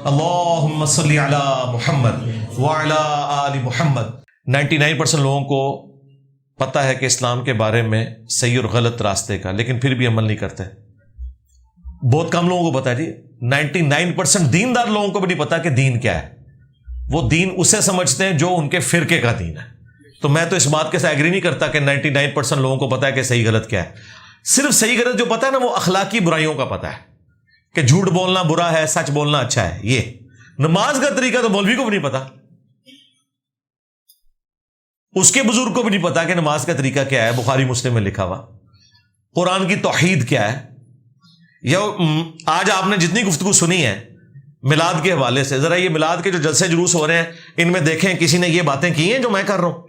اللہم صلی علی محمد وعلی آل محمد۔ 99% لوگوں کو پتہ ہے کہ اسلام کے بارے میں صحیح اور غلط راستے کا، لیکن پھر بھی عمل نہیں کرتے۔ بہت کم لوگوں کو پتا ہے جی، 99% دیندار لوگوں کو بھی نہیں پتا کہ دین کیا ہے۔ وہ دین اسے سمجھتے ہیں جو ان کے فرقے کا دین ہے۔ تو میں تو اس بات کے ساتھ ایگری نہیں کرتا کہ 99% لوگوں کو پتا ہے کہ صحیح غلط کیا ہے۔ صرف صحیح غلط جو پتا ہے نا، وہ اخلاقی برائیوں کا پتا ہے کہ جھوٹ بولنا برا ہے، سچ بولنا اچھا ہے۔ یہ نماز کا طریقہ تو مولوی کو بھی نہیں پتا، اس کے بزرگ کو بھی نہیں پتا کہ نماز کا طریقہ کیا ہے، بخاری مسلم میں لکھا ہوا۔ قرآن کی توحید کیا ہے، یا آج آپ نے جتنی گفتگو سنی ہے میلاد کے حوالے سے، ذرا یہ میلاد کے جو جلسے جلوس ہو رہے ہیں ان میں دیکھیں کسی نے یہ باتیں کی ہیں جو میں کر رہا ہوں،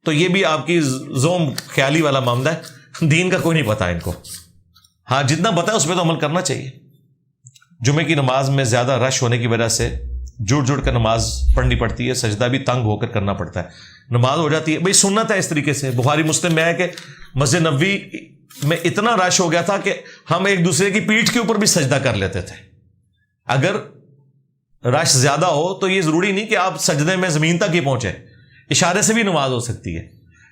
تو یہ بھی آپ کی زوم خیالی والا معاملہ ہے، دین کا کوئی نہیں پتا ان کو۔ ہاں جتنا پتا ہے اس پہ تو عمل کرنا چاہیے۔ جمعے کی نماز میں زیادہ رش ہونے کی وجہ سے جڑ کر نماز پڑھنی پڑتی ہے، سجدہ بھی تنگ ہو کر کرنا پڑتا ہے، نماز ہو جاتی ہے بھائی سنت ہے۔ اس طریقے سے بخاری مسلم میں ہے کہ مسجد نبوی میں اتنا رش ہو گیا تھا کہ ہم ایک دوسرے کی پیٹھ کے اوپر بھی سجدہ کر لیتے تھے۔ اگر رش زیادہ ہو تو یہ ضروری نہیں کہ آپ سجدے میں زمین تک ہی پہنچے، اشارے سے بھی نماز ہو سکتی ہے۔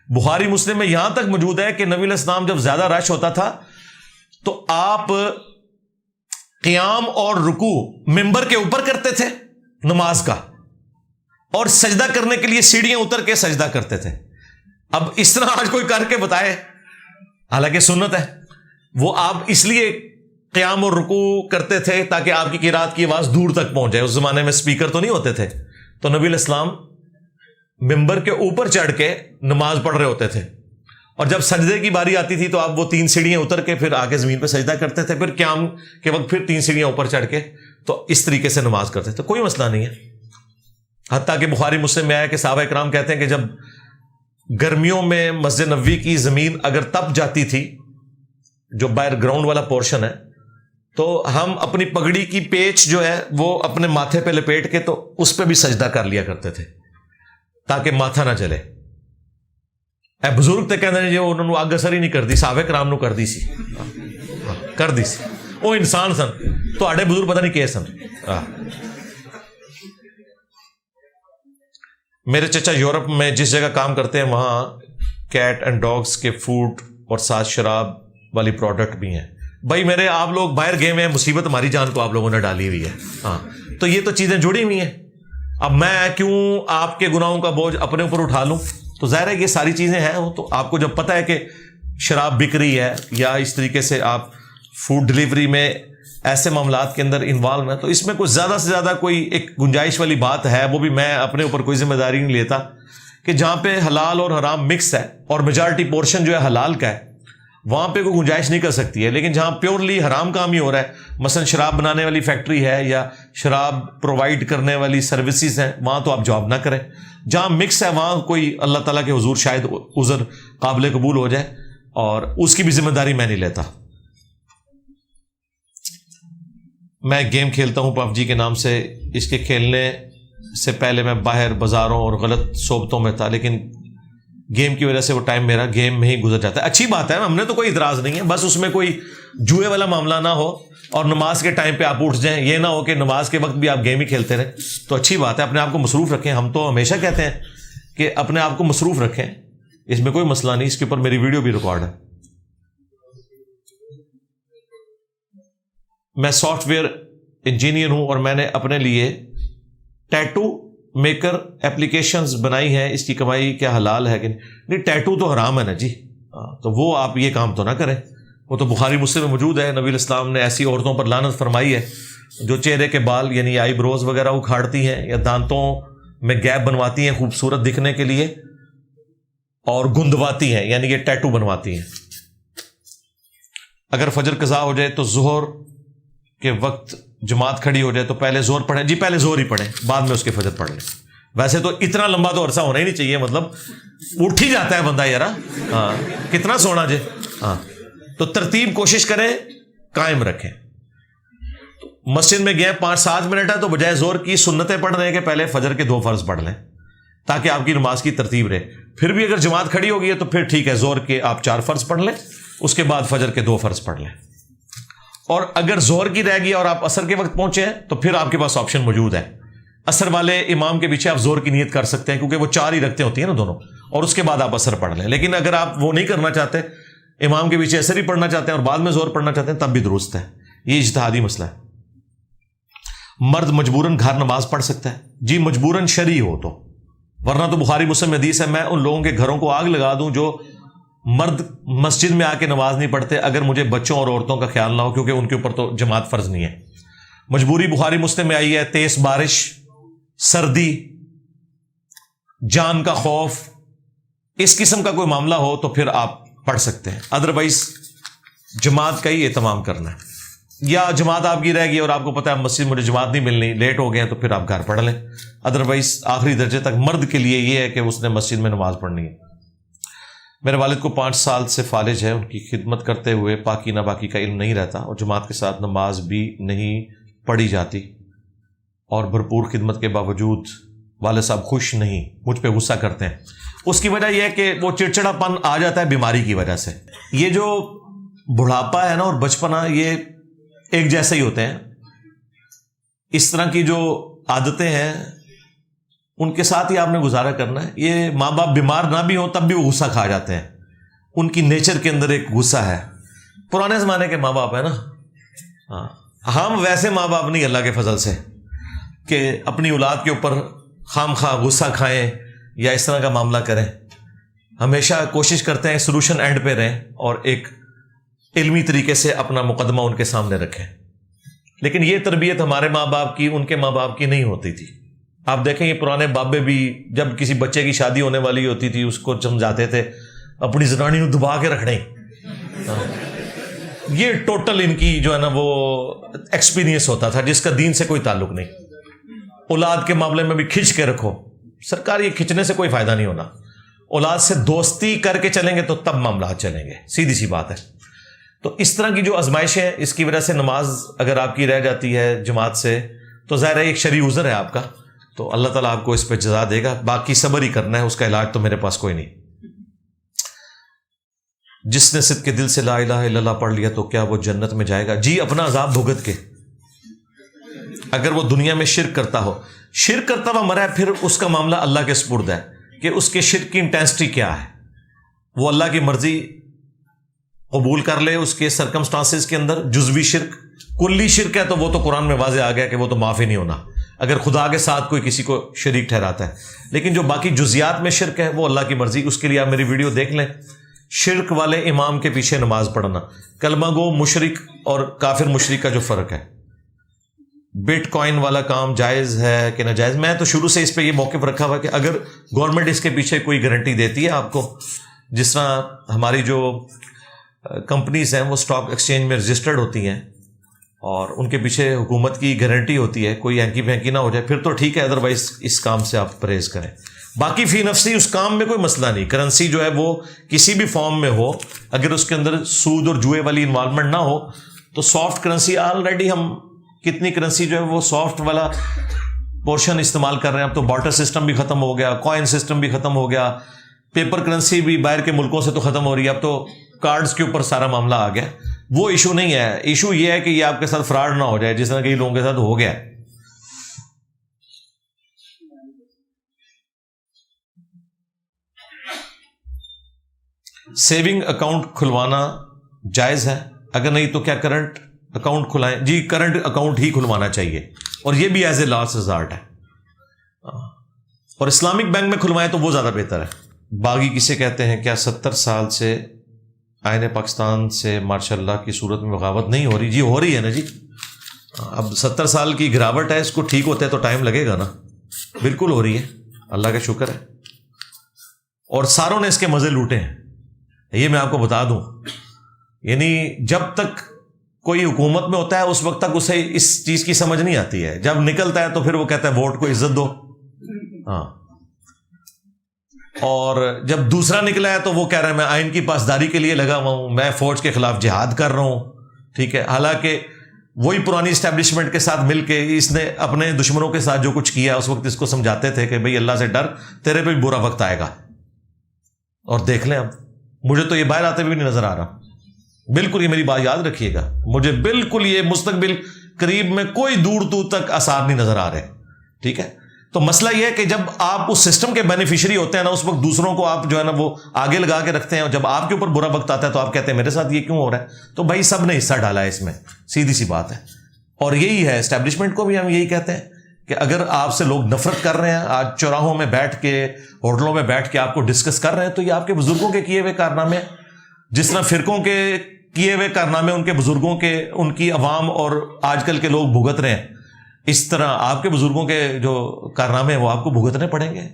بخاری مسلم میں یہاں تک موجود ہے کہ نبی علیہ السلام جب زیادہ رش ہوتا تھا تو آپ قیام اور رکوع منبر کے اوپر کرتے تھے نماز کا، اور سجدہ کرنے کے لیے سیڑھیاں اتر کے سجدہ کرتے تھے۔ اب اس طرح آج کوئی کر کے بتائے، حالانکہ سنت ہے، وہ آپ اس لیے قیام اور رکوع کرتے تھے تاکہ آپ کی قرات کی آواز دور تک پہنچ جائے۔ اس زمانے میں سپیکر تو نہیں ہوتے تھے، تو نبی علیہ السلام منبر کے اوپر چڑھ کے نماز پڑھ رہے ہوتے تھے، اور جب سجدے کی باری آتی تھی تو آپ وہ 3 سیڑھیاں اتر کے پھر آگے زمین پہ سجدہ کرتے تھے، پھر قیام کے وقت پھر 3 سیڑھیاں اوپر چڑھ کے، تو اس طریقے سے نماز کرتے تھے، کوئی مسئلہ نہیں ہے۔ حتیٰ کہ بخاری مسلم میں آیا کہ صحابہ کرام کہتے ہیں کہ جب گرمیوں میں مسجد نبوی کی زمین اگر تپ جاتی تھی، جو باہر گراؤنڈ والا پورشن ہے، تو ہم اپنی پگڑی کی پیچ جو ہے وہ اپنے ماتھے پہ لپیٹ کے تو اس پہ بھی سجدہ کر لیا کرتے تھے تاکہ ماتھا نہ جلے۔ اے بزرگ تے کہندے نے جو انہوں نے اگ اثر ہی نہیں کردی، صحابہ کرام نو کردی سی، کر دی سی، وہ انسان سن، تہاڈے بزرگ پتہ نہیں کیے سن۔ میرے چچا یورپ میں جس جگہ کام کرتے ہیں وہاں کیٹ اینڈ ڈاگس کے فوڈ اور ساتھ شراب والی پروڈکٹ بھی ہیں۔ بھائی میرے آپ لوگ باہر گئے ہوئے ہیں، مصیبت ہماری جان کو آپ لوگوں نے ڈالی ہوئی ہے۔ ہاں تو یہ تو چیزیں جڑی ہوئی ہیں، اب میں کیوں آپ کے گناہوں کا بوجھ اپنے اوپر اٹھا لوں؟ تو ظاہر ہے یہ ساری چیزیں ہیں، تو آپ کو جب پتہ ہے کہ شراب بک رہی ہے یا اس طریقے سے آپ فوڈ ڈلیوری میں ایسے معاملات کے اندر انوالو ہیں، تو اس میں کوئی زیادہ سے زیادہ کوئی ایک گنجائش والی بات ہے، وہ بھی میں اپنے اوپر کوئی ذمہ داری نہیں لیتا، کہ جہاں پہ حلال اور حرام مکس ہے اور میجارٹی پورشن جو ہے حلال کا ہے وہاں پہ کوئی گنجائش نہیں کر سکتی ہے، لیکن جہاں پیورلی حرام کام ہی ہو رہا ہے، مثلا شراب بنانے والی فیکٹری ہے یا شراب پرووائڈ کرنے والی سروسز ہیں، وہاں تو آپ جاب نہ کریں۔ جہاں مکس ہے وہاں کوئی اللہ تعالیٰ کے حضور شاید عذر قابل قبول ہو جائے، اور اس کی بھی ذمہ داری میں نہیں لیتا۔ میں گیم کھیلتا ہوں PUBG کے نام سے، اس کے کھیلنے سے پہلے میں باہر بازاروں اور غلط صحبتوں میں تھا، لیکن گیم کی وجہ سے وہ ٹائم میرا گیم میں ہی گزر جاتا ہے۔ اچھی بات ہے، ہم نے تو کوئی اعتراض نہیں ہے، بس اس میں کوئی جوئے والا معاملہ نہ ہو، اور نماز کے ٹائم پہ آپ اٹھ جائیں، یہ نہ ہو کہ نماز کے وقت بھی آپ گیم ہی کھیلتے رہیں، تو اچھی بات ہے، اپنے آپ کو مصروف رکھیں۔ ہم تو ہمیشہ کہتے ہیں کہ اپنے آپ کو مصروف رکھیں، اس میں کوئی مسئلہ نہیں، اس کے اوپر میری ویڈیو بھی ریکارڈ ہے۔ میں سافٹ ویئر انجینئر ہوں، اور میں نے اپنے لیے ٹیٹو میکر ایپلیکیشنز بنائی ہیں۔ اس کی کمائی کیا حلال ہے کہ نہیں؟ ٹیٹو تو حرام ہے نا جی، تو وہ آپ یہ کام تو نہ کریں، وہ تو بخاری مسلم میں موجود ہے۔ نبی علیہ السلام نے ایسی عورتوں پر لعنت فرمائی ہے جو چہرے کے بال یعنی آئی بروز وغیرہ اکھاڑتی ہیں، یا دانتوں میں گیپ بنواتی ہیں خوبصورت دکھنے کے لیے، اور گندواتی ہیں یعنی یہ ٹیٹو بنواتی ہیں۔ اگر فجر قضا ہو جائے تو ظہر کے وقت جماعت کھڑی ہو جائے تو پہلے زور پڑھیں جی، پہلے زور ہی پڑھیں، بعد میں اس کے فجر پڑھ لیں۔ ویسے تو اتنا لمبا تو عرصہ ہونا ہی نہیں چاہیے، مطلب اٹھ ہی جاتا ہے بندہ یار، ہاں کتنا سونا جے، ہاں تو ترتیب کوشش کریں قائم رکھیں۔ مسجد میں گئے 5-7 منٹ ہے تو بجائے زور کی سنتیں پڑھنے کے پہلے فجر کے 2 فرض پڑھ لیں تاکہ آپ کی نماز کی ترتیب رہے۔ پھر بھی اگر جماعت کھڑی ہو گئی ہے تو پھر ٹھیک ہے، زور کے آپ 4 فرض پڑھ لیں، اس کے بعد فجر کے 2 فرض پڑھ لیں۔ اور اگر ظہر کی رہ گئی اور آپ عصر کے وقت پہنچے ہیں تو پھر آپ کے پاس آپشن موجود ہے. عصر والے امام کے پیچھے آپ ظہر کی نیت کر سکتے ہیں کیونکہ وہ 4 ہی رکھتے ہوتی ہیں نا دونوں, اور اس کے بعد آپ عصر پڑھ لیں. لیکن اگر آپ وہ نہیں کرنا چاہتے, امام کے پیچھے عصر ہی پڑھنا چاہتے ہیں اور بعد میں ظہر پڑھنا چاہتے ہیں, تب بھی درست ہے. یہ اجتہادی مسئلہ ہے. مرد مجبوراً گھر نماز پڑھ سکتا ہے؟ جی مجبوراً شرعی ہو تو, ورنہ تو بخاری مسلم حدیث ہے میں ان لوگوں کے گھروں کو آگ لگا دوں جو مرد مسجد میں آ کے نماز نہیں پڑھتے اگر مجھے بچوں اور عورتوں کا خیال نہ ہو, کیونکہ ان کے اوپر تو جماعت فرض نہیں ہے. مجبوری بخاری مسلم میں آئی ہے, تیز بارش, سردی, جان کا خوف, اس قسم کا کوئی معاملہ ہو تو پھر آپ پڑھ سکتے ہیں. ادروائز جماعت کا ہی اہتمام کرنا ہے. یا جماعت آپ کی رہ گئی اور آپ کو پتہ ہے مسجد مجھے جماعت نہیں ملنی, لیٹ ہو گئے ہیں, تو پھر آپ گھر پڑھ لیں. ادروائز آخری درجے تک مرد کے لیے یہ ہے کہ اس نے مسجد میں نماز پڑھنی ہے. میرے والد کو 5 سال سے فالج ہے, ان کی خدمت کرتے ہوئے پاکی ناپاکی کا علم نہیں رہتا اور جماعت کے ساتھ نماز بھی نہیں پڑھی جاتی, اور بھرپور خدمت کے باوجود والد صاحب خوش نہیں, مجھ پہ غصہ کرتے ہیں. اس کی وجہ یہ ہے کہ وہ چڑچڑا پن آ جاتا ہے بیماری کی وجہ سے. یہ جو بڑھاپا ہے نا اور بچپنا, یہ ایک جیسے ہی ہوتے ہیں. اس طرح کی جو عادتیں ہیں ان کے ساتھ ہی آپ نے گزارا کرنا ہے. یہ ماں باپ بیمار نہ بھی ہوں تب بھی وہ غصہ کھا جاتے ہیں, ان کی نیچر کے اندر ایک غصہ ہے. پرانے زمانے کے ماں باپ ہیں نا, ہاں ہم ویسے ماں باپ نہیں اللہ کے فضل سے کہ اپنی اولاد کے اوپر خام خواہ غصہ کھائیں یا اس طرح کا معاملہ کریں. ہمیشہ کوشش کرتے ہیں سولوشن اینڈ پہ رہیں اور ایک علمی طریقے سے اپنا مقدمہ ان کے سامنے رکھیں. لیکن یہ تربیت ہمارے ماں باپ کی ان کے ماں باپ کی نہیں ہوتی تھی. آپ دیکھیں یہ پرانے بابے بھی جب کسی بچے کی شادی ہونے والی ہوتی تھی اس کو سمجھاتے تھے اپنی زنانی کو دبا کے رکھنے. یہ ٹوٹل ان کی جو ہے نا وہ ایکسپیرینس ہوتا تھا جس کا دین سے کوئی تعلق نہیں. اولاد کے معاملے میں بھی کھنچ کے رکھو. سرکار یہ کھنچنے سے کوئی فائدہ نہیں ہونا. اولاد سے دوستی کر کے چلیں گے تو تب معاملات چلیں گے, سیدھی سی بات ہے. تو اس طرح کی جو آزمائشیں ہیں اس کی وجہ سے نماز اگر آپ کی رہ جاتی ہے جماعت سے تو ظاہر ہے ایک شرعی عذر ہے آپ کا, تو اللہ تعالیٰ آپ کو اس پہ جزا دے گا. باقی صبر ہی کرنا ہے, اس کا علاج تو میرے پاس کوئی نہیں. جس نے صدق کے دل سے لا الہ الا اللہ پڑھ لیا تو کیا وہ جنت میں جائے گا؟ جی اپنا عذاب بھگت کے. اگر وہ دنیا میں شرک کرتا ہو, شرک کرتا ہوا مرا ہے, پھر اس کا معاملہ اللہ کے سپرد ہے کہ اس کے شرک کی انٹینسٹی کیا ہے. وہ اللہ کی مرضی قبول کر لے اس کے سرکمسٹانسز کے اندر. جزوی شرک, کلی شرک ہے تو وہ تو قرآن میں واضح آ گیا کہ وہ تو معاف ہی نہیں ہونا اگر خدا کے ساتھ کوئی کسی کو شریک ٹھہراتا ہے. لیکن جو باقی جزیات میں شرک ہے وہ اللہ کی مرضی. اس کے لیے آپ میری ویڈیو دیکھ لیں, شرک والے امام کے پیچھے نماز پڑھنا, کلمہ گو مشرک اور کافر مشرک کا جو فرق ہے. بٹ کوائن والا کام جائز ہے کہ ناجائز؟ میں تو شروع سے اس پہ یہ موقف رکھا ہوا کہ اگر گورنمنٹ اس کے پیچھے کوئی گارنٹی دیتی ہے آپ کو, جس طرح ہماری جو کمپنیز ہیں وہ اسٹاک ایکسچینج میں رجسٹرڈ ہوتی ہیں اور ان کے پیچھے حکومت کی گارنٹی ہوتی ہے, کوئی ہینکی پھینکی نہ ہو جائے, پھر تو ٹھیک ہے. ادروائز اس کام سے آپ پرہیز کریں. باقی فی نفسی اس کام میں کوئی مسئلہ نہیں. کرنسی جو ہے وہ کسی بھی فارم میں ہو, اگر اس کے اندر سود اور جوئے والی انوالومنٹ نہ ہو تو سافٹ کرنسی, آلریڈی ہم کتنی کرنسی جو ہے وہ سافٹ والا پورشن استعمال کر رہے ہیں. اب تو بارٹر سسٹم بھی ختم ہو گیا, کوائن سسٹم بھی ختم ہو گیا, پیپر کرنسی بھی باہر کے ملکوں سے تو ختم ہو رہی ہے. اب تو کارڈز کے اوپر سارا معاملہ آ گیا. وہ ایشو نہیں ہے. ایشو یہ ہے کہ یہ آپ کے ساتھ فراڈ نہ ہو جائے جس طرح کئی لوگوں کے ساتھ ہو گیا. سیونگ اکاؤنٹ کھلوانا جائز ہے؟ اگر نہیں تو کیا کرنٹ اکاؤنٹ کھلائیں؟ جی کرنٹ اکاؤنٹ ہی کھلوانا چاہیے اور یہ بھی ایز اے لاسٹ ریزارٹ ہے. اور اسلامک بینک میں کھلوائیں تو وہ زیادہ بہتر ہے. باغی کسے کہتے ہیں؟ کیا 70 سال سے آئین پاکستان سے ماشاء اللہ کی صورت میں بغاوت نہیں ہو رہی؟ جی ہو رہی ہے نا جی. اب 70 سال کی گراوٹ ہے, اس کو ٹھیک ہوتا ہے تو ٹائم لگے گا نا. بالکل ہو رہی ہے, اللہ کا شکر ہے. اور ساروں نے اس کے مزے لوٹے ہیں, یہ میں آپ کو بتا دوں. یعنی جب تک کوئی حکومت میں ہوتا ہے اس وقت تک اسے اس چیز کی سمجھ نہیں آتی ہے. جب نکلتا ہے تو پھر وہ کہتا ہے ووٹ کو عزت دو. ہاں, اور جب دوسرا نکلا ہے تو وہ کہہ رہا ہے میں آئین کی پاسداری کے لیے لگا ہوا ہوں, میں فوج کے خلاف جہاد کر رہا ہوں. ٹھیک ہے, حالانکہ وہی پرانی اسٹیبلشمنٹ کے ساتھ مل کے اس نے اپنے دشمنوں کے ساتھ جو کچھ کیا اس وقت اس کو سمجھاتے تھے کہ بھئی اللہ سے ڈر, تیرے پہ بھی برا وقت آئے گا. اور دیکھ لیں اب, مجھے تو یہ باہر آتے ہوئے بھی نہیں نظر آ رہا. بالکل یہ میری بات یاد رکھیے گا, مجھے بالکل یہ مستقبل قریب میں کوئی دور دور تک آثار نہیں نظر آ رہے. ٹھیک ہے, تو مسئلہ یہ ہے کہ جب آپ اس سسٹم کے بینیفیشری ہوتے ہیں نا, اس وقت دوسروں کو آپ جو ہے نا وہ آگے لگا کے رکھتے ہیں, اور جب آپ کے اوپر برا وقت آتا ہے تو آپ کہتے ہیں میرے ساتھ یہ کیوں ہو رہا ہے. تو بھائی سب نے حصہ ڈالا ہے اس میں, سیدھی سی بات ہے. اور یہی ہے اسٹیبلشمنٹ کو بھی ہم یہی کہتے ہیں کہ اگر آپ سے لوگ نفرت کر رہے ہیں, آج چوراہوں میں بیٹھ کے, ہوٹلوں میں بیٹھ کے آپ کو ڈسکس کر رہے ہیں, تو یہ آپ کے بزرگوں کے کیے ہوئے کارنامے ہیں. جس طرح فرقوں کے کیے ہوئے کارنامے ان کے بزرگوں کے, ان کی عوام اور آج کل کے لوگ بھگت رہے ہیں, اس طرح آپ کے بزرگوں کے جو کارنامے ہیں وہ آپ کو بھگتنے پڑیں گے.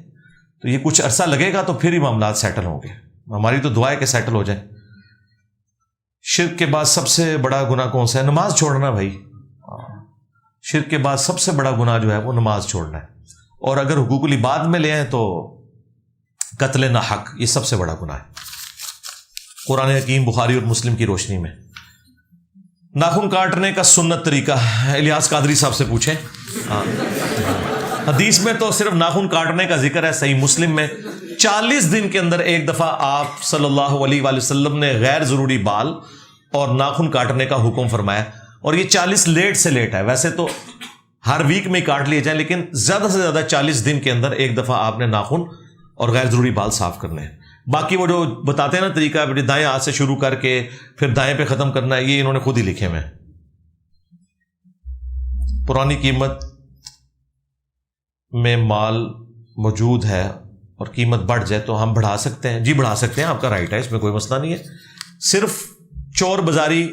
تو یہ کچھ عرصہ لگے گا تو پھر ہی معاملات سیٹل ہوں گے. ہماری تو دعا ہے کہ سیٹل ہو جائیں. شرک کے بعد سب سے بڑا گناہ کون سا ہے؟ نماز چھوڑنا بھائی. شرک کے بعد سب سے بڑا گناہ جو ہے وہ نماز چھوڑنا ہے. اور اگر حقوق العباد میں لے آئیں تو قتل ناحق, یہ سب سے بڑا گناہ ہے. قرآن حکیم بخاری اور مسلم کی روشنی میں ناخن کاٹنے کا سنت طریقہ الیاس قادری صاحب سے پوچھیں. حدیث میں تو صرف ناخن کاٹنے کا ذکر ہے. صحیح مسلم میں 40 دن کے اندر ایک دفعہ آپ صلی اللہ علیہ وآلہ وسلم نے غیر ضروری بال اور ناخن کاٹنے کا حکم فرمایا, اور یہ 40 لیٹ سے لیٹ ہے. ویسے تو ہر ویک میں کاٹ لیے جائیں, لیکن زیادہ سے زیادہ 40 دن کے اندر ایک دفعہ آپ نے ناخن اور غیر ضروری بال صاف کرنے ہیں. باقی وہ جو بتاتے ہیں نا طریقہ, دائیں ہاتھ سے شروع کر کے پھر دائیں پہ ختم کرنا ہے, یہ انہوں نے خود ہی لکھے ہوئے ہیں. پرانی قیمت میں مال موجود ہے اور قیمت بڑھ جائے تو ہم بڑھا سکتے ہیں. جی بڑھا سکتے ہیں, آپ کا رائٹ ہے, اس میں کوئی مسئلہ نہیں ہے. صرف چور بازاری,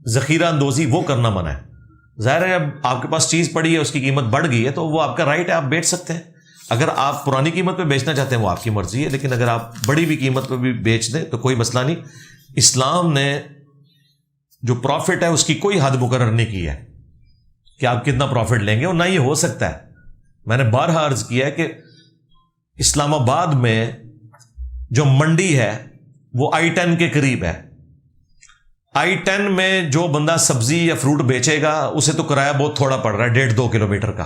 ذخیرہ اندوزی وہ کرنا منع ہے. ظاہر ہے اب آپ کے پاس چیز پڑی ہے, اس کی قیمت بڑھ گئی ہے, تو وہ آپ کا رائٹ ہے, آپ بیچ سکتے ہیں. اگر آپ پرانی قیمت پہ بیچنا چاہتے ہیں وہ آپ کی مرضی ہے, لیکن اگر آپ بڑی بھی قیمت پہ بھی بیچ دیں تو کوئی مسئلہ نہیں. اسلام نے جو پروفٹ ہے اس کی کوئی حد مقرر نہیں کی ہے کہ آپ کتنا پروفٹ لیں گے, اور نہ یہ ہو سکتا ہے. میں نے بارہا عرض کیا ہے کہ اسلام آباد میں جو منڈی ہے وہ I-10 کے قریب ہے. I-10 میں جو بندہ سبزی یا فروٹ بیچے گا اسے تو کرایہ بہت تھوڑا پڑ رہا ہے, 1.5-2 کلومیٹر کا.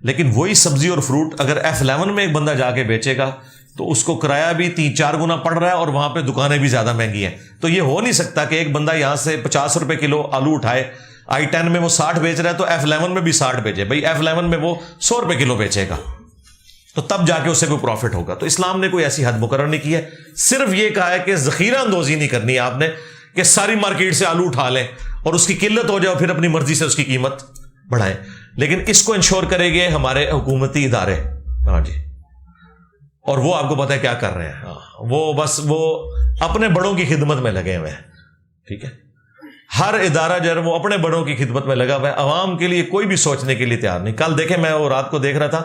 لیکن وہی سبزی اور فروٹ اگر F11 میں ایک بندہ جا کے بیچے گا تو اس کو کرایہ بھی 3-4 گنا پڑ رہا ہے, اور وہاں پہ دکانیں بھی زیادہ مہنگی ہیں. تو یہ ہو نہیں سکتا کہ ایک بندہ یہاں سے 50 روپے کلو آلو اٹھائے, I-10 میں وہ 60 بیچ رہا ہے تو F11 میں بھی 60 بیچے. بھائی F11 میں وہ 100 روپے کلو بیچے گا تو تب جا کے اسے کوئی پروفٹ ہوگا. تو اسلام نے کوئی ایسی حد مقرر نہیں کی ہے. صرف یہ کہا ہے کہ ذخیرہ اندوزی نہیں کرنی ہے آپ نے کہ ساری مارکیٹ سے آلو اٹھا لیں اور اس کی قلت ہو جائے اور پھر اپنی مرضی سے اس کی قیمت بڑھائیں. لیکن اس کو انشور کرے گے ہمارے حکومتی ادارے. ہاں جی, اور وہ آپ کو پتا ہے کیا کر رہے ہیں, وہ بس وہ اپنے بڑوں کی خدمت میں لگے ہوئے ہیں. ٹھیک ہے, ہر ادارہ جو ہے وہ اپنے بڑوں کی خدمت میں لگا ہوا ہے, عوام کے لیے کوئی بھی سوچنے کے لیے تیار نہیں. کل دیکھیں میں وہ رات کو دیکھ رہا تھا,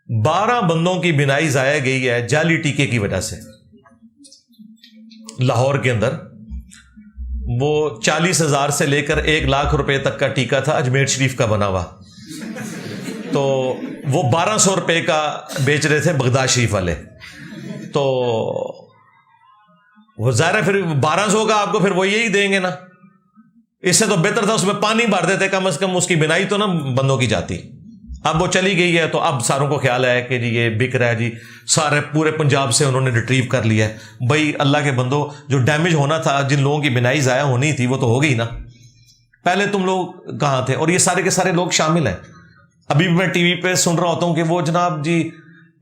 12 بندوں کی بینائی ضائع گئی ہے جعلی ٹیکے کی وجہ سے. لاہور کے اندر وہ 40,000 سے لے کر 1 لاکھ روپے تک کا ٹیکہ تھا, اجمیر شریف کا بنا ہوا, تو وہ 1200 روپے کا بیچ رہے تھے بغداد شریف والے. تو وہ ظاہر ہے پھر 1200 کا آپ کو پھر وہ یہی دیں گے نا. اس سے تو بہتر تھا اس میں پانی بھر دیتے, کم از کم اس کی بنائی تو نا بندوں کی جاتی. اب وہ چلی گئی ہے تو اب ساروں کو خیال ہے کہ جی یہ بک رہا ہے, جی سارے پورے پنجاب سے انہوں نے ریٹریو کر لیا ہے. بھائی اللہ کے بندو, جو ڈیمیج ہونا تھا, جن لوگوں کی بنائی ضائع ہونی تھی وہ تو ہو گئی نا. پہلے تم لوگ کہاں تھے؟ اور یہ سارے کے سارے لوگ شامل ہیں. ابھی بھی میں ٹی وی پہ سن رہا ہوتا ہوں کہ وہ جناب جی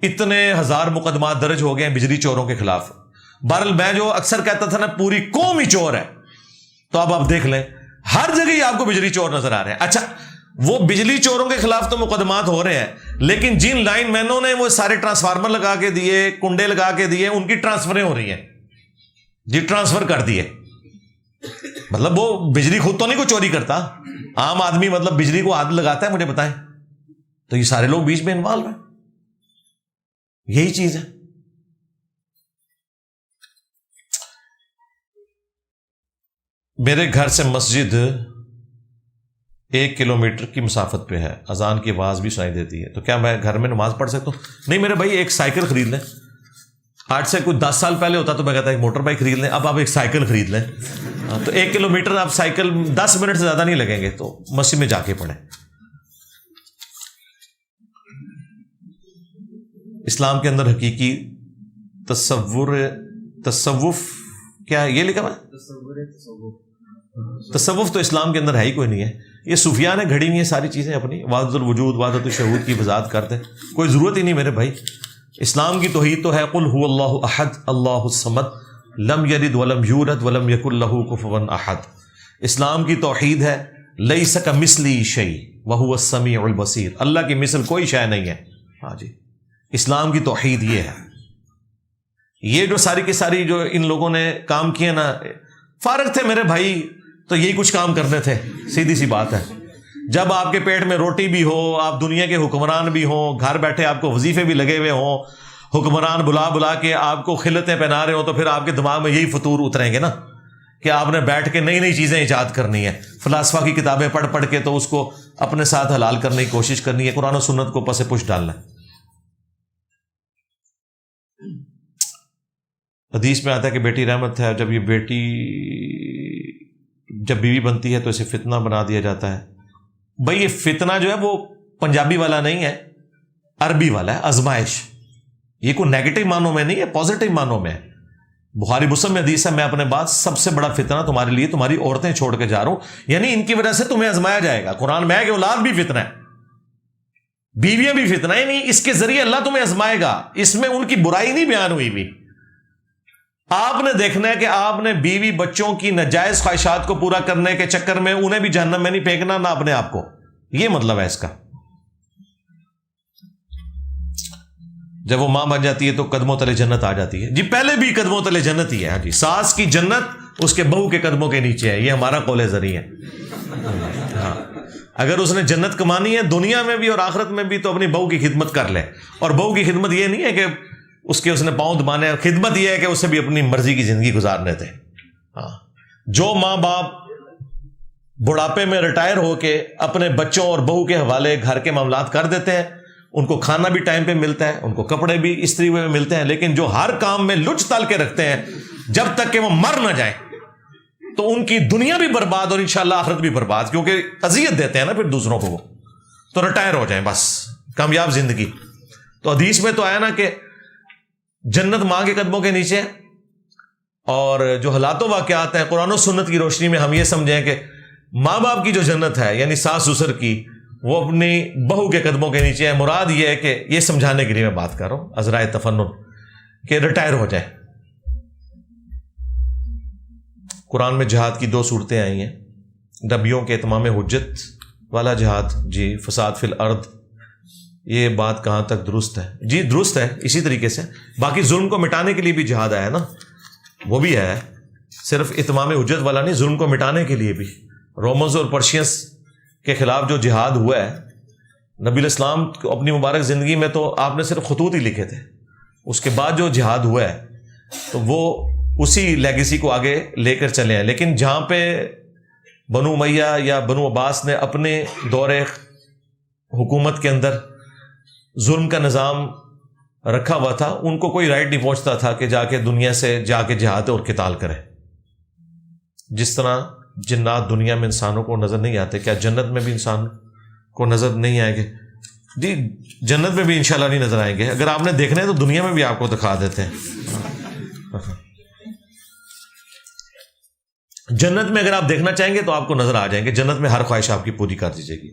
اتنے 1000 مقدمات درج ہو گئے ہیں بجلی چوروں کے خلاف. بہرحال میں جو اکثر کہتا تھا نا پوری قوم ہی چور ہے, تو اب آپ دیکھ لیں ہر جگہ ہی آپ کو بجلی چور نظر آ رہے ہیں. اچھا وہ بجلی چوروں کے خلاف تو مقدمات ہو رہے ہیں, لیکن جن لائن مینوں نے وہ سارے ٹرانسفارمر لگا کے دیے, کنڈے لگا کے دیے, ان کی ٹرانسفریں ہو رہی ہیں. جی ٹرانسفر کر دیے, مطلب وہ بجلی خود تو نہیں کوئی چوری کرتا, عام آدمی مطلب بجلی کو ہاتھ لگاتا ہے, مجھے بتائیں. تو یہ سارے لوگ بیچ میں انوالو ہیں. یہی چیز ہے. میرے گھر سے مسجد 1 کلومیٹر کی مسافت پہ ہے, اذان کی آواز بھی سنائی دیتی ہے, تو کیا میں گھر میں نماز پڑھ سکتا ہوں؟ نہیں میرے بھائی, ایک سائیکل خرید لیں. آج سے کوئی 10 سال پہلے ہوتا تو میں کہتا ایک موٹر بائک خرید لیں, اب آپ ایک سائیکل خرید لیں. تو 1 کلومیٹر آپ سائیکل 10 منٹ سے زیادہ نہیں لگیں گے, تو مسجد میں جا کے پڑھیں. اسلام کے اندر حقیقی تصوف کیا یہ لکھا ہوا؟ تصوف تو اسلام کے اندر ہے ہی کوئی نہیں ہے. یہ صوفیاء نے گھڑی ہوئی ہیں ساری چیزیں اپنی. وحدت الوجود وحدت الشہود کی وضاحت کرتے ہیں, کوئی ضرورت ہی نہیں میرے بھائی. اسلام کی توحید تو ہے قل هو اللہ احد اللہ الصمد لم یلد ولم یولد ولم یکن لہ کفوا احد. اسلام کی توحید ہے لیس کمثلہ شیء وہو السمیع البصیر. اللہ کی مثل کوئی شے نہیں ہے. ہاں جی, اسلام کی توحید یہ ہے. یہ جو ساری کی ساری جو ان لوگوں نے کام کیے نا, فارغ تھے میرے بھائی تو یہی کچھ کام کرنے تھے. سیدھی سی بات ہے, جب آپ کے پیٹ میں روٹی بھی ہو, آپ دنیا کے حکمران بھی ہوں, گھر بیٹھے آپ کو وظیفے بھی لگے ہوئے ہوں, حکمران بلا بلا کے آپ کو خلتیں پہنا رہے ہوں, تو پھر آپ کے دماغ میں یہی فطور اتریں گے نا کہ آپ نے بیٹھ کے نئی نئی چیزیں ایجاد کرنی ہے. فلاسفہ کی کتابیں پڑھ پڑھ کے تو اس کو اپنے ساتھ حلال کرنے کی کوشش کرنی ہے, قرآن و سنت کو پس پش ڈالنا ہے. حدیث میں آتا ہے کہ بیٹی رحمت ہے, جب یہ بیٹی جب بیوی بنتی ہے تو اسے فتنہ بنا دیا جاتا ہے. بھائی یہ فتنہ جو ہے وہ پنجابی والا نہیں ہے, عربی والا ہے, آزمائش. یہ کوئی نیگیٹو معنوں میں نہیں ہے, پازیٹو معنوں میں ہے. بخاری مسلم میں حدیث ہے, میں اپنے بعد سب سے بڑا فتنہ تمہارے لیے تمہاری عورتیں چھوڑ کے جا رہا ہوں, یعنی ان کی وجہ سے تمہیں آزمایا جائے گا. قرآن میں ہے کہ اولاد بھی فتنہ ہے, بیویاں بھی فتنہ ہے, نہیں اس کے ذریعے اللہ تمہیں آزمائے گا. اس میں ان کی برائی نہیں بیان ہوئی بھی. آپ نے دیکھنا ہے کہ آپ نے بیوی بچوں کی ناجائز خواہشات کو پورا کرنے کے چکر میں انہیں بھی جہنم میں نہیں پھینکنا, نہ اپنے آپ کو. یہ مطلب ہے اس کا. جب وہ ماں بن جاتی ہے تو قدموں تلے جنت آ جاتی ہے. جی پہلے بھی قدموں تلے جنت ہی ہے. ہاں جی, ساس کی جنت اس کے بہو کے قدموں کے نیچے ہے. یہ ہمارا قول ذریعہ ہے. ہاں, اگر اس نے جنت کمانی ہے دنیا میں بھی اور آخرت میں بھی تو اپنی بہو کی خدمت کر لے. اور بہو کی خدمت یہ نہیں ہے کہ اس نے پاؤں دبانے, خدمت یہ ہے کہ اسے بھی اپنی مرضی کی زندگی گزارنے تھے. ہاں, جو ماں باپ بڑھاپے میں ریٹائر ہو کے اپنے بچوں اور بہو کے حوالے گھر کے معاملات کر دیتے ہیں, ان کو کھانا بھی ٹائم پہ ملتا ہے, ان کو کپڑے بھی استری ہوئے ملتے ہیں, لیکن جو ہر کام میں لچ تال کے رکھتے ہیں جب تک کہ وہ مر نہ جائیں تو ان کی دنیا بھی برباد اور انشاءاللہ آخرت بھی برباد, کیونکہ اذیت دیتے ہیں نا پھر دوسروں کو. وہ تو ریٹائر ہو جائیں بس, کامیاب زندگی. تو حدیث میں تو آیا نا کہ جنت ماں کے قدموں کے نیچے ہے. اور جو حالات و واقعات ہیں قرآن و سنت کی روشنی میں ہم یہ سمجھیں کہ ماں باپ کی جو جنت ہے یعنی ساس سسر کی, وہ اپنی بہو کے قدموں کے نیچے ہے. مراد یہ ہے کہ یہ سمجھانے کے لیے میں بات کر رہا ہوں عذرائے تفنن, کہ ریٹائر ہو جائے. قرآن میں جہاد کی 2 صورتیں آئی ہیں. نبیوں کے اتمام حجت والا جہاد, جی فساد فی الارض, یہ بات کہاں تک درست ہے؟ جی درست ہے اسی طریقے سے. باقی ظلم کو مٹانے کے لیے بھی جہاد آیا نا, وہ بھی ہے, صرف اتمام حجت والا نہیں, ظلم کو مٹانے کے لیے بھی. رومنز اور پرشینس کے خلاف جو جہاد ہوا ہے, نبی الاسلام اپنی مبارک زندگی میں تو آپ نے صرف خطوط ہی لکھے تھے. اس کے بعد جو جہاد ہوا ہے تو وہ اسی لیگیسی کو آگے لے کر چلے ہیں. لیکن جہاں پہ بنو امیہ یا بنو عباس نے اپنے دور حکومت کے اندر ظلم کا نظام رکھا ہوا تھا, ان کو کوئی رائٹ نہیں پہنچتا تھا کہ جا کے دنیا سے جا کے جہاد اور قتال کرے. جس طرح جنات دنیا میں انسانوں کو نظر نہیں آتے, کیا جنت میں بھی انسان کو نظر نہیں آئیں گے؟ جی جنت میں بھی انشاءاللہ نہیں نظر آئیں گے. اگر آپ نے دیکھنا ہے تو دنیا میں بھی آپ کو دکھا دیتے ہیں. جنت میں اگر آپ دیکھنا چاہیں گے تو آپ کو نظر آ جائیں گے. جنت میں ہر خواہش آپ کی پوری کر دیجیے گی.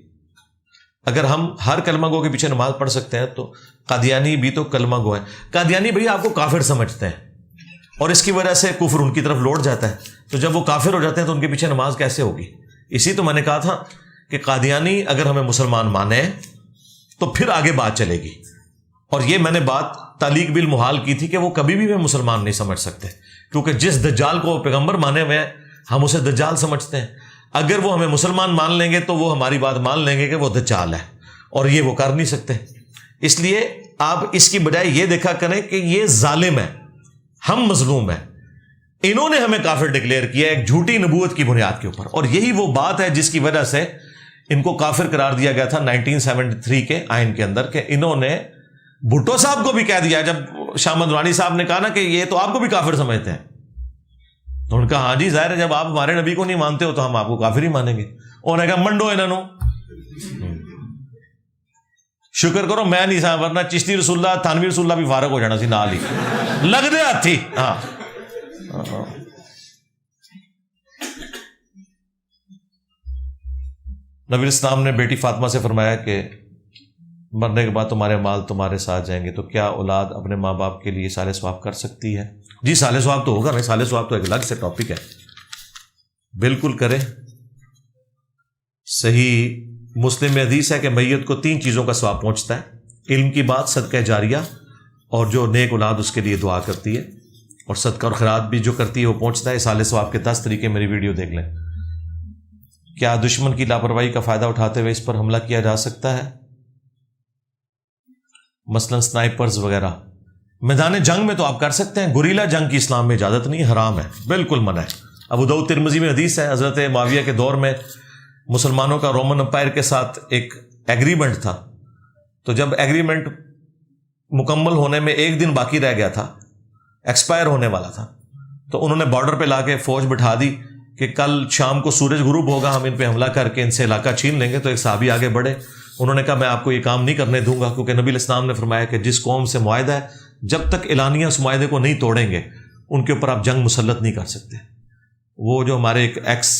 اگر ہم ہر کلمہ گو کے پیچھے نماز پڑھ سکتے ہیں تو قادیانی بھی تو کلمہ گو ہے. قادیانی بھئی آپ کو کافر سمجھتے ہیں اور اس کی وجہ سے کفر ان کی طرف لوٹ جاتا ہے. تو جب وہ کافر ہو جاتے ہیں تو ان کے پیچھے نماز کیسے ہوگی؟ اسی تو میں نے کہا تھا کہ قادیانی اگر ہمیں مسلمان مانے تو پھر آگے بات چلے گی. اور یہ میں نے بات تعلیق بالمحال کی تھی کہ وہ کبھی بھی ہمیں مسلمان نہیں سمجھ سکتے, کیونکہ جس دجال کو پیغمبر مانے ہوئے ہیں ہم اسے دجال سمجھتے ہیں. اگر وہ ہمیں مسلمان مان لیں گے تو وہ ہماری بات مان لیں گے کہ وہ دجال ہے, اور یہ وہ کر نہیں سکتے. اس لیے آپ اس کی بجائے یہ دیکھا کریں کہ یہ ظالم ہے, ہم مظلوم ہیں. انہوں نے ہمیں کافر ڈکلیئر کیا ایک جھوٹی نبوت کی بنیاد کے اوپر, اور یہی وہ بات ہے جس کی وجہ سے ان کو کافر قرار دیا گیا تھا 1973 کے آئین کے اندر, کہ انہوں نے بھٹو صاحب کو بھی کہہ دیا, جب شاہ محمد نورانی صاحب نے کہا نا کہ یہ تو آپ کو بھی کافر سمجھتے ہیں, تو ان کا ہاں جی ظاہر ہے جب آپ ہمارے نبی کو نہیں مانتے ہو تو ہم آپ کو کافر ہی مانیں گے. انہوں نے کہا منڈو انہوں شکر کرو میں نہیں سا, ورنہ چشتی رسول اللہ تھانوی رسول اللہ بھی فارغ ہو جانا سی نال ہی لگ دے ہاتھی. ہاں نبی اسلام نے بیٹی فاطمہ سے فرمایا کہ مرنے کے بعد تمہارے مال تمہارے ساتھ جائیں گے، تو کیا اولاد اپنے ماں باپ کے لیے سال ثواب کر سکتی ہے؟ جی سال ثواب تو ہوگا، نہیں سال ثواب تو ایک الگ سے ٹاپک ہے، بالکل کرے۔ صحیح مسلم میں حدیث ہے کہ میت کو 3 چیزوں کا ثواب پہنچتا ہے: علم کی بات، صدقہ جاریہ، اور جو نیک اولاد اس کے لیے دعا کرتی ہے، اور صدقہ اور خیرات بھی جو کرتی ہے وہ پہنچتا ہے۔ سال ثواب کے 10 طریقے میری ویڈیو دیکھ لیں۔ کیا دشمن کی لاپرواہی کا فائدہ اٹھاتے ہوئے اس پر حملہ کیا جا سکتا ہے، مثلا سنائپرز وغیرہ؟ میدان جنگ میں تو آپ کر سکتے ہیں، گوریلا جنگ کی اسلام میں اجازت نہیں، حرام ہے، بالکل منع ہے۔ ابو داؤد ترمذی میں حدیث ہے، حضرت معاویہ کے دور میں مسلمانوں کا رومن امپائر کے ساتھ ایک ایگریمنٹ تھا، تو جب ایگریمنٹ مکمل ہونے میں 1 دن باقی رہ گیا تھا، ایکسپائر ہونے والا تھا، تو انہوں نے بارڈر پہ لا کے فوج بٹھا دی کہ کل شام کو سورج غروب ہوگا، ہم ان پہ حملہ کر کے ان سے علاقہ چھین لیں گے۔ تو ایک صحابی آگے بڑھے، انہوں نے کہا میں آپ کو یہ کام نہیں کرنے دوں گا، کیونکہ نبی الاسلام نے فرمایا کہ جس قوم سے معاہدہ ہے جب تک اعلانیہ اس معاہدے کو نہیں توڑیں گے ان کے اوپر آپ جنگ مسلط نہیں کر سکتے۔ وہ جو ہمارے ایک ایکس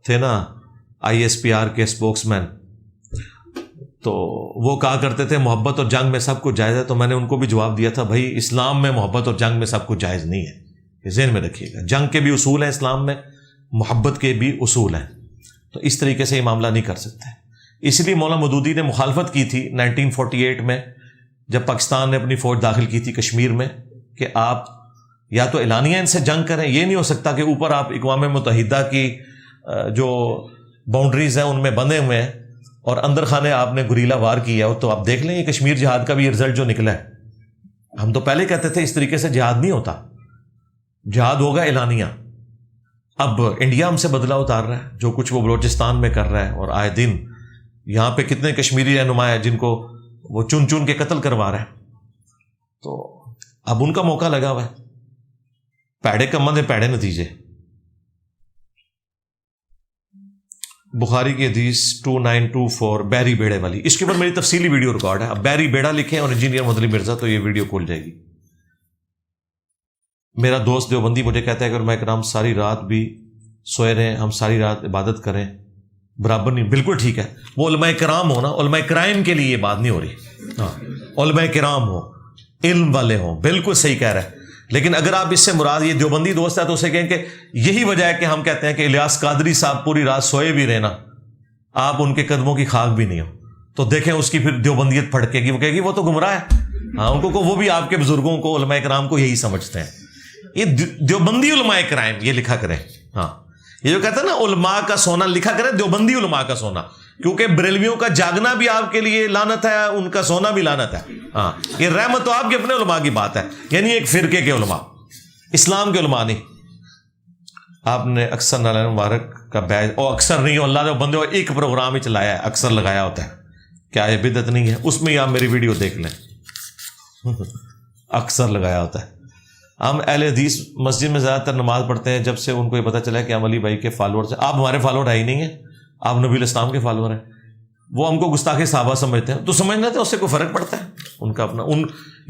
تھے نا ISPR کے اسپوکس مین، تو وہ کہا کرتے تھے محبت اور جنگ میں سب کچھ جائز ہے، تو میں نے ان کو بھی جواب دیا تھا بھائی اسلام میں محبت اور جنگ میں سب کچھ جائز نہیں ہے، یہ ذہن میں رکھیے گا۔ جنگ کے بھی اصول ہیں اسلام میں، محبت کے بھی اصول ہیں، تو اس طریقے سے یہ معاملہ نہیں کر سکتے۔ اس لیے مولانا مودودی نے مخالفت کی تھی 1948 میں، جب پاکستان نے اپنی فوج داخل کی تھی کشمیر میں، کہ آپ یا تو اعلانیہ ان سے جنگ کریں، یہ نہیں ہو سکتا کہ اوپر آپ اقوام متحدہ کی جو باؤنڈریز ہیں ان میں بندے ہوئے ہیں اور اندر خانے آپ نے گریلا وار کیا ہے۔ تو آپ دیکھ لیں یہ کشمیر جہاد کا بھی رزلٹ جو نکلا ہے، ہم تو پہلے کہتے تھے اس طریقے سے جہاد نہیں ہوتا، جہاد ہوگا اعلانیہ۔ اب انڈیا ہم سے بدلہ اتار رہا ہے، جو کچھ وہ بلوچستان میں کر رہا ہے، اور آئے دن یہاں پہ کتنے کشمیری رہنما ہیں جن کو وہ چن چن کے قتل کروا رہا ہے، تو اب ان کا موقع لگا ہوا ہے۔ پیڑے کمند ہیں، پیڑے نتیجے۔ بخاری کی حدیث 2924 بیری بیڑے والی، اس کے اوپر میری تفصیلی ویڈیو ریکارڈ ہے، اب بیری بیڑا لکھیں اور انجینئر مدنی مرزا تو یہ ویڈیو کھول جائے گی۔ میرا دوست دیوبندی مجھے کہتا ہے کہ علماء کرام ساری رات بھی سوئے رہیں، ہم ساری رات عبادت کریں، برابر نہیں۔ بالکل ٹھیک ہے، وہ علماء کرام ہو نا، علماء کرائم کے لیے یہ بات نہیں ہو رہی، ہاں علماء کرام ہو، علم والے ہوں، بالکل صحیح کہہ رہے ہیں۔ لیکن اگر آپ اس سے مراد یہ دیوبندی دوست ہے تو اسے کہیں کہ یہی وجہ ہے کہ ہم کہتے ہیں کہ الیاس قادری صاحب پوری رات سوئے بھی رہنا، آپ ان کے قدموں کی خاک بھی نہیں ہو، تو دیکھیں اس کی پھر دیوبندیت پھڑکے گی، وہ کہے گی وہ تو گمراہ ہے۔ ہاں ان کو وہ بھی آپ کے بزرگوں کو علماء کرام کو یہی سمجھتے ہیں۔ یہ دیوبندی علماء کرائم یہ لکھا کریں، ہاں یہ جو کہتے ہیں نا علماء کا سونا لکھا کریں دیوبندی علماء کا سونا، کیونکہ بریلویوں کا جاگنا بھی آپ کے لیے لعنت ہے، ان کا سونا بھی لعنت ہے۔ ہاں یہ رحمت تو آپ کے اپنے علماء کی بات ہے، یعنی ایک فرقے کے علماء، اسلام کے علماء نہیں۔ آپ نے اکثر نالائن مبارک کا بیج، اور اکثر نہیں ہو اللہ نے بندے ایک پروگرام ہی چلایا ہے، اکثر لگایا ہوتا ہے، کیا یہ بدعت نہیں ہے؟ اس میں ہی آپ میری ویڈیو دیکھ لیں، اکثر لگایا ہوتا ہے۔ ہم اہل حدیث مسجد میں زیادہ تر نماز پڑھتے ہیں جب سے ان کو یہ پتہ چلا کہ ہم علی بھائی کے فالوور ہیں۔ آپ ہمارے فالوور ہے ہی نہیں ہیں، آپ نبی الاسلام کے فالوور ہیں۔ وہ ہم کو گستاخ صحابہ سمجھتے ہیں، تو سمجھنا تھا اس سے کوئی فرق پڑتا ہے؟ ان کا اپنا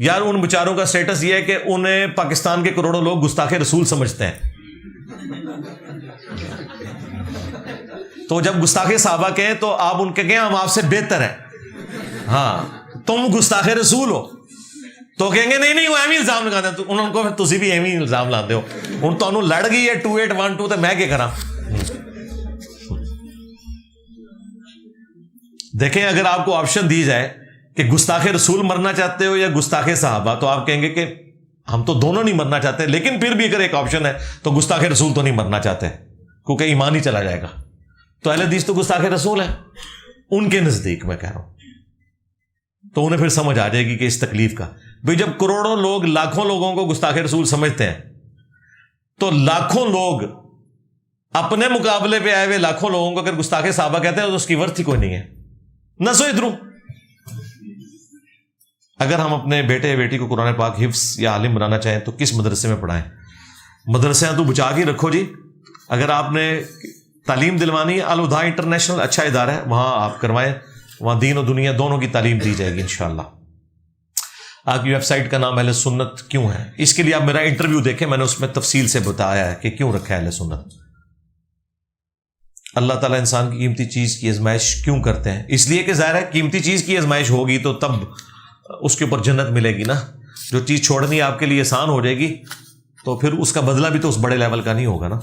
یار ان بیچاروں کا سٹیٹس یہ ہے کہ انہیں پاکستان کے کروڑوں لوگ گستاخ رسول سمجھتے ہیں، تو جب گستاخ صحابہ کہیں تو آپ ان کے کہیں ہم آپ سے بہتر ہیں، ہاں تم گستاخ رسول ہو، تو کہیں گے نہیں وہ ایویں الزام لگاتے ہیں، انہوں کو پھر تسی بھی ایویں الزام لاتے ہو، ہوں تمہیں لڑ گئی ہے 2812 تو میں کیا کراں؟ دیکھیں اگر آپ کو آپشن دی جائے کہ گستاخ رسول مرنا چاہتے ہو یا گستاخ صحابہ، تو آپ کہیں گے کہ ہم تو دونوں نہیں مرنا چاہتے، لیکن پھر بھی اگر ایک آپشن ہے تو گستاخ رسول تو نہیں مرنا چاہتے کیونکہ ایمان ہی چلا جائے گا۔ تو اہل حدیث تو گستاخ رسول ہیں ان کے نزدیک، میں کہہ رہا ہوں، تو انہیں پھر سمجھ آ جائے گی کہ اس تکلیف کا۔ بھئی جب کروڑوں لوگ لاکھوں لوگوں کو گستاخ رسول سمجھتے ہیں، تو لاکھوں لوگ اپنے مقابلے پہ آئے ہوئے لاکھوں لوگوں کو اگر گستاخ صحابہ کہتے ہیں تو اس کی ورتھ ہی کوئی نہیں ہے، نہ سو ادھروں۔ اگر ہم اپنے بیٹے بیٹی کو قرآن پاک حفظ یا عالم بنانا چاہیں تو کس مدرسے میں پڑھائیں؟ مدرسے تو بچا کے رکھو جی، اگر آپ نے تعلیم دلوانی ہے، الہدا انٹرنیشنل اچھا ادارہ ہے، وہاں آپ کروائیں، وہاں دین و دنیا دونوں کی تعلیم دی جائے گی انشاءاللہ۔ آپ کی ویب سائٹ کا نام اہل سنت کیوں ہے؟ اس کے لیے آپ میرا انٹرویو دیکھیں، میں نے اس میں تفصیل سے بتایا ہے کہ کیوں رکھا ہے اہل سنت۔ اللہ تعالیٰ انسان کی قیمتی چیز کی آزمائش کیوں کرتے ہیں؟ اس لیے کہ ظاہر ہے قیمتی چیز کی آزمائش ہوگی تو تب اس کے اوپر جنت ملے گی نا. جو چیز چھوڑنی آپ کے لیے آسان ہو جائے گی تو پھر اس کا بدلہ بھی تو اس بڑے لیول کا نہیں ہوگا نا.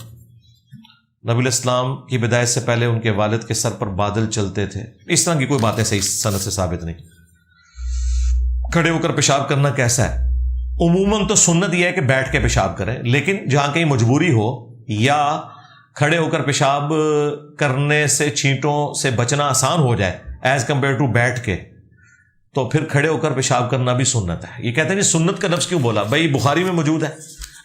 نبی الاسلام کی بداعت سے پہلے ان کے والد کے سر پر بادل چلتے تھے. اس طرح کی کوئی باتیں صحیح سند سے ثابت نہیں. کھڑے ہو کر پیشاب کرنا کیسا ہے؟ عموماً تو سنت یہ ہے کہ بیٹھ کے پیشاب کریں، لیکن جہاں کہیں مجبوری ہو یا کھڑے ہو کر پیشاب کرنے سے چھینٹوں سے بچنا آسان ہو جائے ایز کمپیئر ٹو بیٹھ کے، تو پھر کھڑے ہو کر پیشاب کرنا بھی سنت ہے. یہ کہتے ہیں جی سنت کا لفظ کیوں بولا؟ بھائی بخاری میں موجود ہے.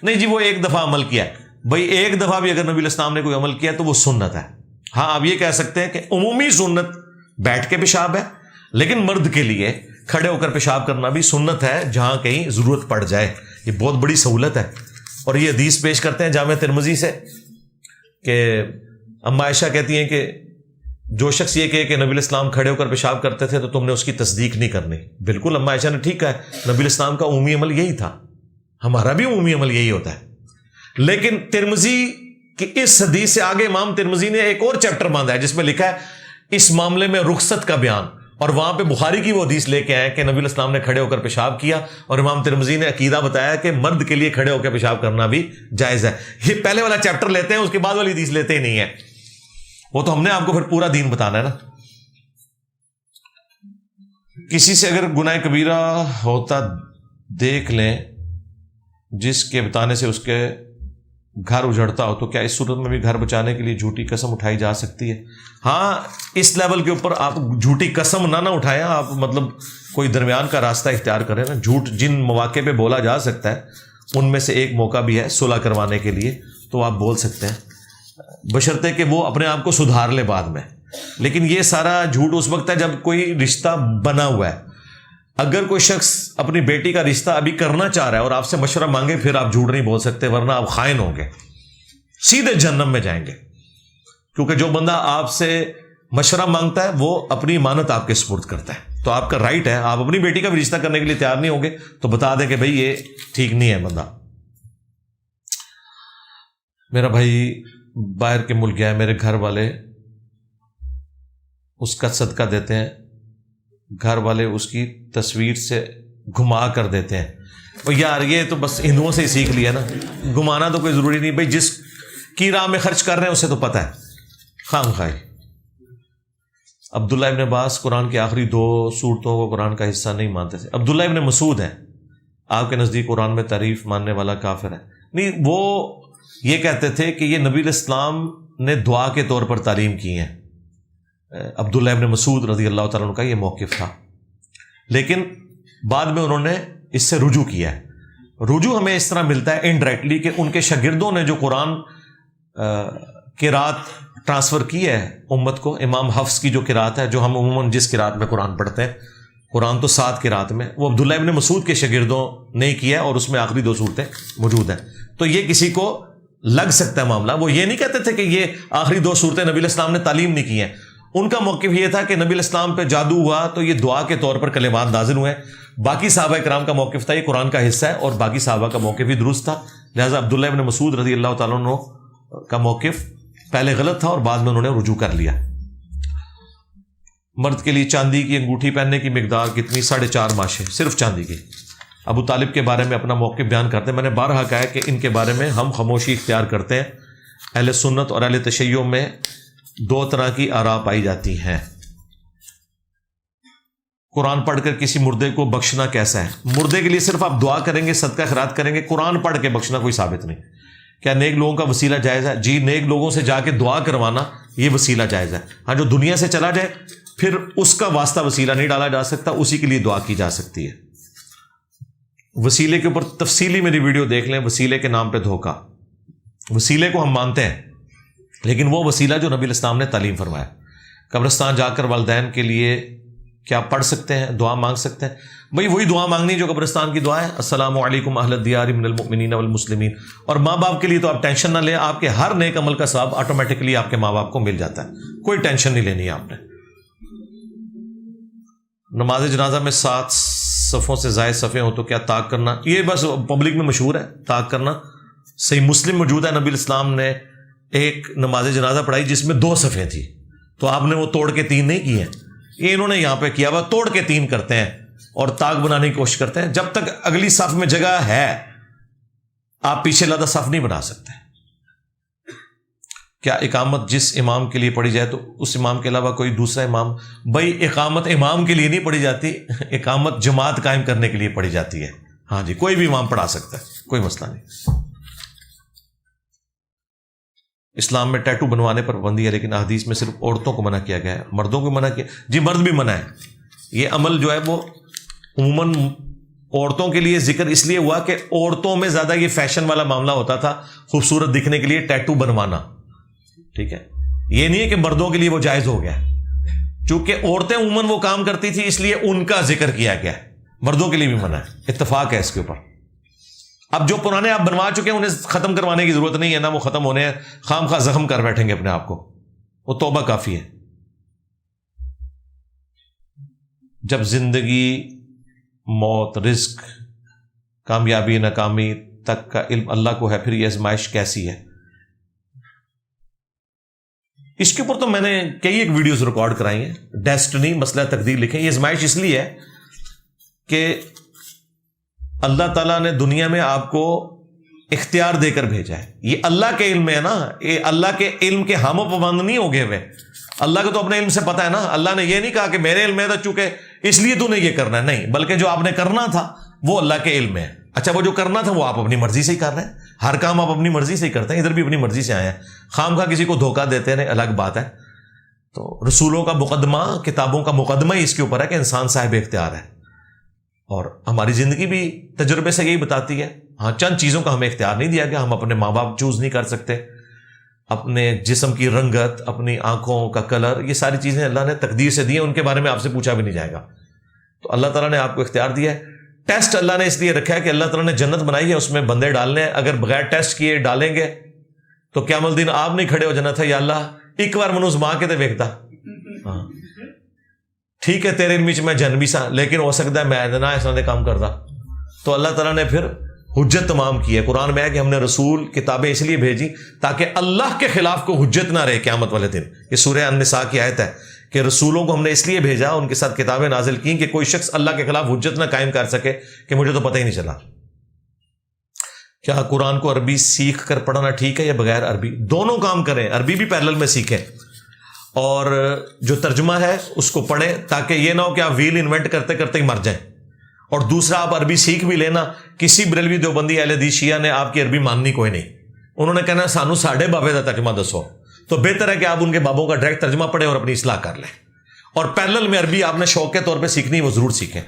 نہیں جی وہ ایک دفعہ عمل کیا ہے. بھائی ایک دفعہ بھی اگر نبی علیہ السلام نے کوئی عمل کیا تو وہ سنت ہے. ہاں آپ یہ کہہ سکتے ہیں کہ عمومی سنت بیٹھ کے پیشاب ہے، لیکن مرد کے لیے کھڑے ہو کر پیشاب کرنا بھی سنت ہے جہاں کہیں ضرورت پڑ جائے. یہ بہت بڑی سہولت ہے. اور یہ حدیث پیش کرتے ہیں جامع ترمذی سے کہ اما عائشہ کہتی ہیں کہ جو شخص یہ کہے کہ نبی علیہ السلام کھڑے ہو کر پیشاب کرتے تھے تو تم نے اس کی تصدیق نہیں کرنی. بالکل اما عائشہ نے ٹھیک کہا ہے، نبی علیہ السلام کا عمومی عمل یہی تھا، ہمارا بھی عمومی عمل یہی ہوتا ہے. لیکن ترمذی کی اس حدیث سے آگے امام ترمذی نے ایک اور چیپٹر باندھا ہے جس میں لکھا ہے اس معاملے میں رخصت کا بیان، اور وہاں پہ بخاری کی وہ حدیث لے کے آئے کہ نبی علیہ السلام نے کھڑے ہو کر پیشاب کیا، اور امام ترمذی نے عقیدہ بتایا کہ مرد کے لیے کھڑے ہو کے پیشاب کرنا بھی جائز ہے. یہ پہلے والا چیپٹر لیتے ہیں، اس کے بعد والی حدیث لیتے ہی نہیں ہے. وہ تو ہم نے آپ کو پھر پورا دین بتانا ہے نا. کسی سے اگر گناہ کبیرہ ہوتا دیکھ لیں جس کے بتانے سے اس کے گھر اجڑتا ہو تو کیا اس صورت میں بھی گھر بچانے کے لیے جھوٹی قسم اٹھائی جا سکتی ہے؟ ہاں اس لیول کے اوپر آپ جھوٹی قسم نہ اٹھائیں، آپ مطلب کوئی درمیان کا راستہ اختیار کریں نا. جھوٹ جن مواقع پہ بولا جا سکتا ہے ان میں سے ایک موقع بھی ہے صلح کروانے کے لیے، تو آپ بول سکتے ہیں بشرطے کہ وہ اپنے آپ کو سدھار لے بعد میں. لیکن یہ سارا جھوٹ اس وقت ہے جب کوئی رشتہ بنا ہوا ہے. اگر کوئی شخص اپنی بیٹی کا رشتہ ابھی کرنا چاہ رہا ہے اور آپ سے مشورہ مانگے پھر آپ جھوٹ نہیں بول سکتے، ورنہ آپ خائن ہوں گے، سیدھے جہنم میں جائیں گے. کیونکہ جو بندہ آپ سے مشورہ مانگتا ہے وہ اپنی امانت آپ کے سپرد کرتا ہے، تو آپ کا رائٹ ہے. آپ اپنی بیٹی کا بھی رشتہ کرنے کے لیے تیار نہیں ہوں گے تو بتا دیں کہ بھئی یہ ٹھیک نہیں ہے بندہ. میرا بھائی باہر کے ملک گیا ہے، میرے گھر والے اس کا صدقہ دیتے ہیں، گھر والے اس کی تصویر سے گھما کر دیتے ہیں. اور یار یہ تو بس ہندوؤں سے ہی سیکھ لیا نا، گھمانا تو کوئی ضروری نہیں. بھائی جس کی راہ میں خرچ کر رہے ہیں اسے تو پتہ ہے خام خواہ. عبداللہ ابن عباس قرآن کی آخری 2 سورتوں کو قرآن کا حصہ نہیں مانتے تھے. عبداللہ ابن مسعود ہیں آپ کے نزدیک قرآن میں تعریف ماننے والا کافر ہے؟ نہیں، وہ یہ کہتے تھے کہ یہ نبی علیہ السلام نے دعا کے طور پر تعلیم کی ہیں. عبداللہ ابن مسعود رضی اللہ تعالیٰ عنہ کا یہ موقف تھا، لیکن بعد میں انہوں نے اس سے رجوع کیا ہے. رجوع ہمیں اس طرح ملتا ہے انڈائریکٹلی کہ ان کے شاگردوں نے جو قرآن قرات ٹرانسفر کی ہے امت کو، امام حفص کی جو قرات ہے، جو ہم عموماً جس قرات میں قرآن پڑھتے ہیں، قرآن تو 7 قرات میں، وہ عبداللہ ابن مسعود کے شاگردوں نے کیا ہے اور اس میں آخری 2 صورتیں موجود ہیں. تو یہ کسی کو لگ سکتا ہے معاملہ. وہ یہ نہیں کہتے تھے کہ یہ آخری 2 صورتیں نبی علیہ السلام نے تعلیم نہیں کی ہیں. ان کا موقف یہ تھا کہ نبی علیہ السلام پہ جادو ہوا تو یہ دعا کے طور پر کلمات نازل ہوئے. باقی صحابہ کرام کا موقف تھا یہ قرآن کا حصہ ہے، اور باقی صحابہ کا موقف بھی درست تھا. لہٰذا عبداللہ ابن مسعود رضی اللہ تعالیٰ عنہ کا موقف پہلے غلط تھا اور بعد میں انہوں نے رجوع کر لیا. مرد کے لیے چاندی کی انگوٹھی پہننے کی مقدار کتنی؟ 4.5 ماشے صرف چاندی کی. ابو طالب کے بارے میں اپنا موقف بیان کرتے ہیں. میں نے بارہا کہا ہے کہ ان کے بارے میں ہم خاموشی اختیار کرتے ہیں. اہل سنت اور اہل تشیع میں 2 طرح کی آراء پائی جاتی ہیں. قرآن پڑھ کر کسی مردے کو بخشنا کیسا ہے؟ مردے کے لیے صرف آپ دعا کریں گے، صدقہ خیرات کریں گے، قرآن پڑھ کے بخشنا کوئی ثابت نہیں. کیا نیک لوگوں کا وسیلہ جائز ہے؟ جی، نیک لوگوں سے جا کے دعا کروانا یہ وسیلہ جائز ہے. ہاں جو دنیا سے چلا جائے پھر اس کا واسطہ وسیلہ نہیں ڈالا جا سکتا، اسی کے لیے دعا کی جا سکتی ہے. وسیلے کے اوپر تفصیلی میری ویڈیو دیکھ لیں، وسیلے کے نام پہ دھوکہ. وسیلے کو ہم مانتے ہیں لیکن وہ وسیلہ جو نبی علیہ السلام نے تعلیم فرمایا. قبرستان جا کر والدین کے لیے کیا پڑھ سکتے ہیں، دعا مانگ سکتے ہیں؟ بھئی وہی دعا مانگنی جو قبرستان کی دعا ہے، السلام علیکم اہل الدیار من المؤمنین والمسلمین. اور ماں باپ کے لیے تو آپ ٹینشن نہ لیں، آپ کے ہر نیک عمل کا ثواب آٹومیٹکلی آپ کے ماں باپ کو مل جاتا ہے، کوئی ٹینشن نہیں لینی ہے آپ نے. نماز جنازہ میں 7 صفوں سے زائد صفیں ہو تو کیا طاق کرنا؟ یہ بس پبلک میں مشہور ہے طاق کرنا. صحیح مسلم موجود ہے، نبی الاسلام نے ایک نماز جنازہ پڑھائی جس میں 2 صفیں تھی، تو آپ نے وہ توڑ کے 3 نہیں کی ہیں، یہ انہوں نے یہاں پہ کیا ہوا توڑ کے 3 کرتے ہیں اور طاق بنانے کی کوشش کرتے ہیں. جب تک اگلی صف میں جگہ ہے آپ پیچھے لادہ صف نہیں بنا سکتے. کیا اقامت جس امام کے لیے پڑھی جائے تو اس امام کے علاوہ کوئی دوسرا امام؟ بھائی اقامت امام کے لیے نہیں پڑھی جاتی، اقامت جماعت قائم کرنے کے لیے پڑھی جاتی ہے. ہاں جی، کوئی بھی امام پڑھا سکتا ہے، کوئی مسئلہ نہیں. اسلام میں ٹیٹو بنوانے پر پابندی ہے، لیکن احادیث میں صرف عورتوں کو منع کیا گیا ہے، مردوں کو منع کیا؟ جی مرد بھی منع ہے. یہ عمل جو ہے وہ عموماً عورتوں کے لیے ذکر اس لیے ہوا کہ عورتوں میں زیادہ یہ فیشن والا معاملہ ہوتا تھا، خوبصورت دکھنے کے لیے ٹیٹو بنوانا. ٹھیک ہے، یہ نہیں ہے کہ مردوں کے لیے وہ جائز ہو گیا، چونکہ عورتیں عموماً وہ کام کرتی تھی اس لیے ان کا ذکر کیا گیا. مردوں کے لیے بھی منع ہے، اتفاق ہے اس کے اوپر. اب جو پرانے آپ بنوا چکے ہیں انہیں ختم کروانے کی ضرورت نہیں ہے، نہ وہ ختم ہونے ہیں، خام خواہ زخم کر بیٹھیں گے اپنے آپ کو، وہ توبہ کافی ہے. جب زندگی، موت، رزق، کامیابی، ناکامی تک کا علم اللہ کو ہے، پھر یہ آزمائش کیسی ہے؟ اس کے اوپر تو میں نے کئی ایک ویڈیوز ریکارڈ کرائی ہیں. ڈیسٹنی، مسئلہ تقدیر لکھیں. یہ آزمائش اس لیے ہے کہ اللہ تعالیٰ نے دنیا میں آپ کو اختیار دے کر بھیجا ہے. یہ اللہ کے علم میں ہے نا، یہ اللہ کے علم کے ہم و پابند نہیں ہو گئے ہوئے. اللہ کو تو اپنے علم سے پتا ہے نا. اللہ نے یہ نہیں کہا کہ میرے علم میں تھا چونکہ اس لیے تو نے یہ کرنا ہے، نہیں، بلکہ جو آپ نے کرنا تھا وہ اللہ کے علم میں ہے. اچھا، وہ جو کرنا تھا وہ آپ اپنی مرضی سے ہی کر رہے ہیں. ہر کام آپ اپنی مرضی سے ہی کرتے ہیں، ادھر بھی اپنی مرضی سے آئے ہیں. خام خواہ کسی کو دھوکہ دیتے ہیں الگ بات ہے. تو رسولوں کا مقدمہ، کتابوں کا مقدمہ ہی اس کے اوپر ہے کہ انسان صاحب اختیار ہے. اور ہماری زندگی بھی تجربے سے یہی بتاتی ہے. ہاں، چند چیزوں کا ہمیں اختیار نہیں دیا گیا. ہم اپنے ماں باپ چوز نہیں کر سکتے، اپنے جسم کی رنگت، اپنی آنکھوں کا کلر، یہ ساری چیزیں اللہ نے تقدیر سے دی ہیں، ان کے بارے میں آپ سے پوچھا بھی نہیں جائے گا. تو اللہ تعالیٰ نے آپ کو اختیار دیا ہے. ٹیسٹ اللہ نے اس لیے رکھا ہے کہ اللہ تعالیٰ نے جنت بنائی ہے، اس میں بندے ڈالنے ہیں. اگر بغیر ٹیسٹ کیے ڈالیں گے تو قیامت الدین آپ نہیں کھڑے ہو جانا تھا، یا اللہ ایک بار منو زما کے تے ویکھدا. ہاں ٹھیک ہے، تیرے علم میں جن بھی سا، لیکن ہو سکتا ہے میں نہ اس طرح دے کام کردا. تو اللہ تعالیٰ نے پھر حجت تمام کی ہے. قرآن میں ہے کہ ہم نے رسول، کتابیں اس لیے بھیجی تاکہ اللہ کے خلاف کو حجت نہ رہے قیامت والے دن. یہ سورہ النساء کی آیت ہے کہ رسولوں کو ہم نے اس لیے بھیجا، ان کے ساتھ کتابیں نازل کی کہ کوئی شخص اللہ کے خلاف حجت نہ قائم کر سکے کہ مجھے تو پتہ ہی نہیں چلا. کیا قرآن کو عربی سیکھ کر پڑھنا ٹھیک ہے یا بغیر عربی؟ دونوں کام کریں. عربی بھی پیرلل میں سیکھیں اور جو ترجمہ ہے اس کو پڑھیں، تاکہ یہ نہ ہو کہ آپ ویل انوینٹ کرتے کرتے ہی مر جائیں. اور دوسرا، آپ عربی سیکھ بھی لینا. کسی بریلوی دیوبندی اہل حدیث شیعہ نے آپ کی عربی ماننی کوئی نہیں. انہوں نے کہنا سانو ساڑھے بابے دا ترجمہ دسو. تو بہتر ہے کہ آپ ان کے بابوں کا ڈائریکٹ ترجمہ پڑھیں اور اپنی اصلاح کر لیں. اور پیرلل میں عربی آپ نے شوق کے طور پہ سیکھنی، وہ ضرور سیکھیں.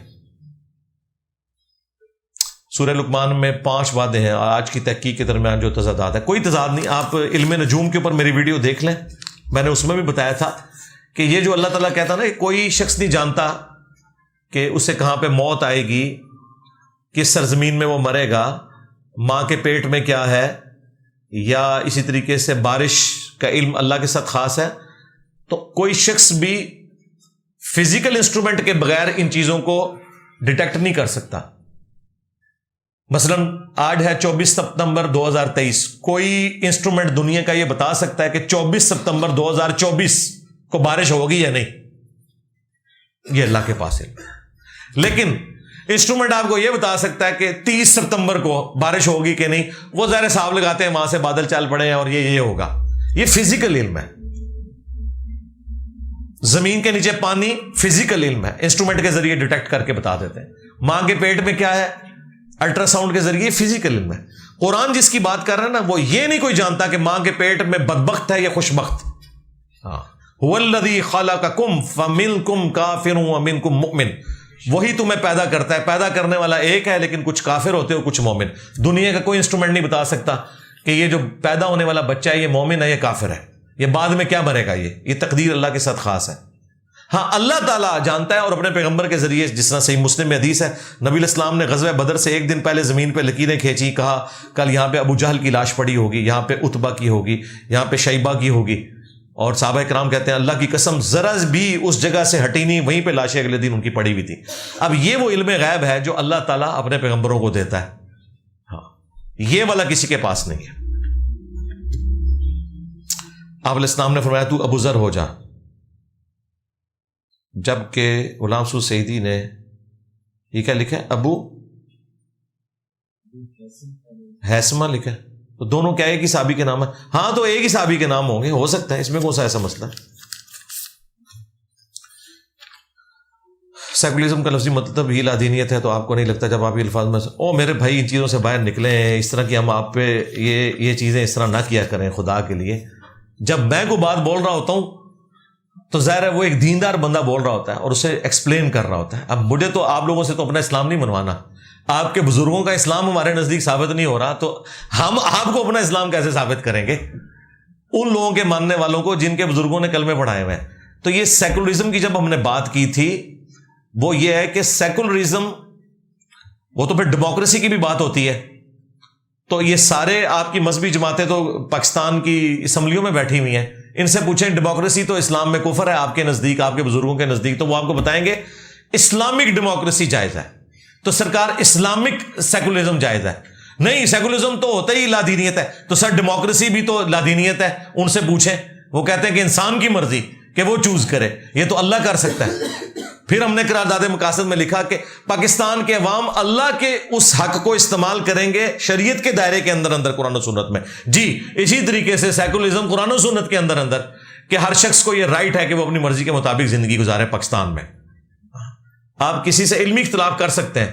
سورہ لقمان میں 5 وعدے ہیں، آج کی تحقیق کے درمیان جو تضادات ہے. کوئی تضاد نہیں. آپ علم نجوم کے اوپر میری ویڈیو دیکھ لیں، میں نے اس میں بھی بتایا تھا کہ یہ جو اللہ تعالیٰ کہتا نا کہ کوئی شخص نہیں جانتا کہ اسے کہاں پہ موت آئے گی، کس سرزمین میں وہ مرے گا، ماں کے پیٹ میں کیا ہے، یا اسی طریقے سے بارش کا علم اللہ کے ساتھ خاص ہے. تو کوئی شخص بھی فزیکل انسٹرومنٹ کے بغیر ان چیزوں کو ڈیٹیکٹ نہیں کر سکتا. مثلا آج ہے 24 ستمبر 2023. کوئی انسٹرومنٹ دنیا کا یہ بتا سکتا ہے کہ 24 ستمبر 2024 کو بارش ہوگی یا نہیں؟ یہ اللہ کے پاس ہے. لیکن انسٹرومنٹ آپ کو یہ بتا سکتا ہے کہ 30 ستمبر کو بارش ہوگی کہ نہیں. وہ ظاہر حساب لگاتے ہیں وہاں سے بادل چال پڑے ہیں اور یہ ہوگا. یہ فزیکل علم ہے. زمین کے نیچے پانی فزیکل علم ہے، انسٹرومنٹ کے ذریعے ڈیٹیکٹ کر کے بتا دیتے ہیں. ماں کے پیٹ میں کیا ہے، الٹرا ساؤنڈ کے ذریعے فزیکل علم ہے. قرآن جس کی بات کر رہا ہے نا، وہ یہ نہیں کوئی جانتا کہ ماں کے پیٹ میں بدبخت ہے یا خوشبخت. ہاں، والذی خلقکم فمنکم کافر ومنکم مؤمن. وہی تمہیں پیدا کرتا ہے. پیدا کرنے والا ایک ہے، لیکن کچھ کافر ہوتے ہو کچھ مومن. دنیا کا کوئی انسٹرومنٹ نہیں بتا سکتا کہ یہ جو پیدا ہونے والا بچہ ہے یہ مومن ہے یا کافر ہے، یہ بعد میں کیا بنے گا. یہ تقدیر اللہ کے ساتھ خاص ہے. ہاں، اللہ تعالیٰ جانتا ہے اور اپنے پیغمبر کے ذریعے، جس طرح صحیح مسلم میں حدیث ہے، نبی علیہ السلام نے غزوہ بدر سے ایک دن پہلے زمین پہ لکیریں کھینچی، کہا کل یہاں پہ ابو جہل کی لاش پڑی ہوگی، یہاں پہ عتبہ کی ہوگی، یہاں پہ شیبہ کی ہوگی. اور صحابہ کرام کہتے ہیں اللہ کی قسم ذرا بھی اس جگہ سے ہٹی نہیں، وہیں پہ لاشیں اگلے دن ان کی پڑی ہوئی تھی. اب یہ وہ علم غیب ہے جو اللہ تعالیٰ اپنے پیغمبروں کو دیتا ہے. ہاں، یہ والا کسی کے پاس نہیں ہے. آپ علیہ السلام نے فرمایا تو ابو ذر ہو جا، جبکہ غلام سعود سعیدی نے یہ کیا لکھا ہے؟ ابو ہیثمہ لکھا ہے. تو دونوں کیا ایک ہی صحابی کے نام ہے؟ ہاں تو ایک ہی صحابی کے نام ہوں گے، ہو سکتا ہے، اس میں کون سا ایسا مسئلہ ہے؟ سیکولرزم کا لفظی مطلب ہی لادینیت ہے، تو آپ کو نہیں لگتا جب آپ یہ الفاظ میں میرے بھائی ان چیزوں سے باہر نکلے ہیں، اس طرح کی ہم آپ پہ یہ چیزیں اس طرح نہ کیا کریں خدا کے لیے. جب میں کوئی بات بول رہا ہوتا ہوں تو ظاہر ہے وہ ایک دیندار بندہ بول رہا ہوتا ہے اور اسے ایکسپلین کر رہا ہوتا ہے. اب مجھے تو آپ لوگوں سے تو اپنا اسلام نہیں منوانا، آپ کے بزرگوں کا اسلام ہمارے نزدیک ثابت نہیں ہو رہا، تو ہم آپ کو اپنا اسلام کیسے ثابت کریں گے ان لوگوں کے ماننے والوں کو جن کے بزرگوں نے کلمے پڑھائے ہوئے ہیں. تو یہ سیکولرزم کی جب ہم نے بات کی تھی وہ یہ ہے کہ سیکولرزم وہ تو پھر ڈیموکریسی کی بھی بات ہوتی ہے. تو یہ سارے آپ کی مذہبی جماعتیں تو پاکستان کی اسمبلیوں میں بیٹھی ہوئی ہیں، ان سے پوچھیں ڈیموکریسی تو اسلام میں کفر ہے آپ کے نزدیک، آپ کے بزرگوں کے نزدیک، تو وہ آپ کو بتائیں گے اسلامک ڈیموکریسی جائز ہے. تو سرکار اسلامک سیکولرزم جائز ہے؟ نہیں، سیکولرزم تو ہوتا ہی لادینیت ہے. تو سر ڈیموکریسی بھی تو لادینیت ہے، ان سے پوچھیں. وہ کہتے ہیں کہ انسان کی مرضی کہ وہ چوز کرے، یہ تو اللہ کر سکتا ہے. پھر ہم نے قرارداد مقاصد میں لکھا کہ پاکستان کے عوام اللہ کے اس حق کو استعمال کریں گے شریعت کے دائرے کے اندر قرآن و سنت میں. جی اسی طریقے سے سیکولرزم قرآن و سنت کے اندر کہ ہر شخص کو یہ رائٹ ہے کہ وہ اپنی مرضی کے مطابق زندگی گزارے پاکستان میں. آپ کسی سے علمی اختلاف کر سکتے ہیں،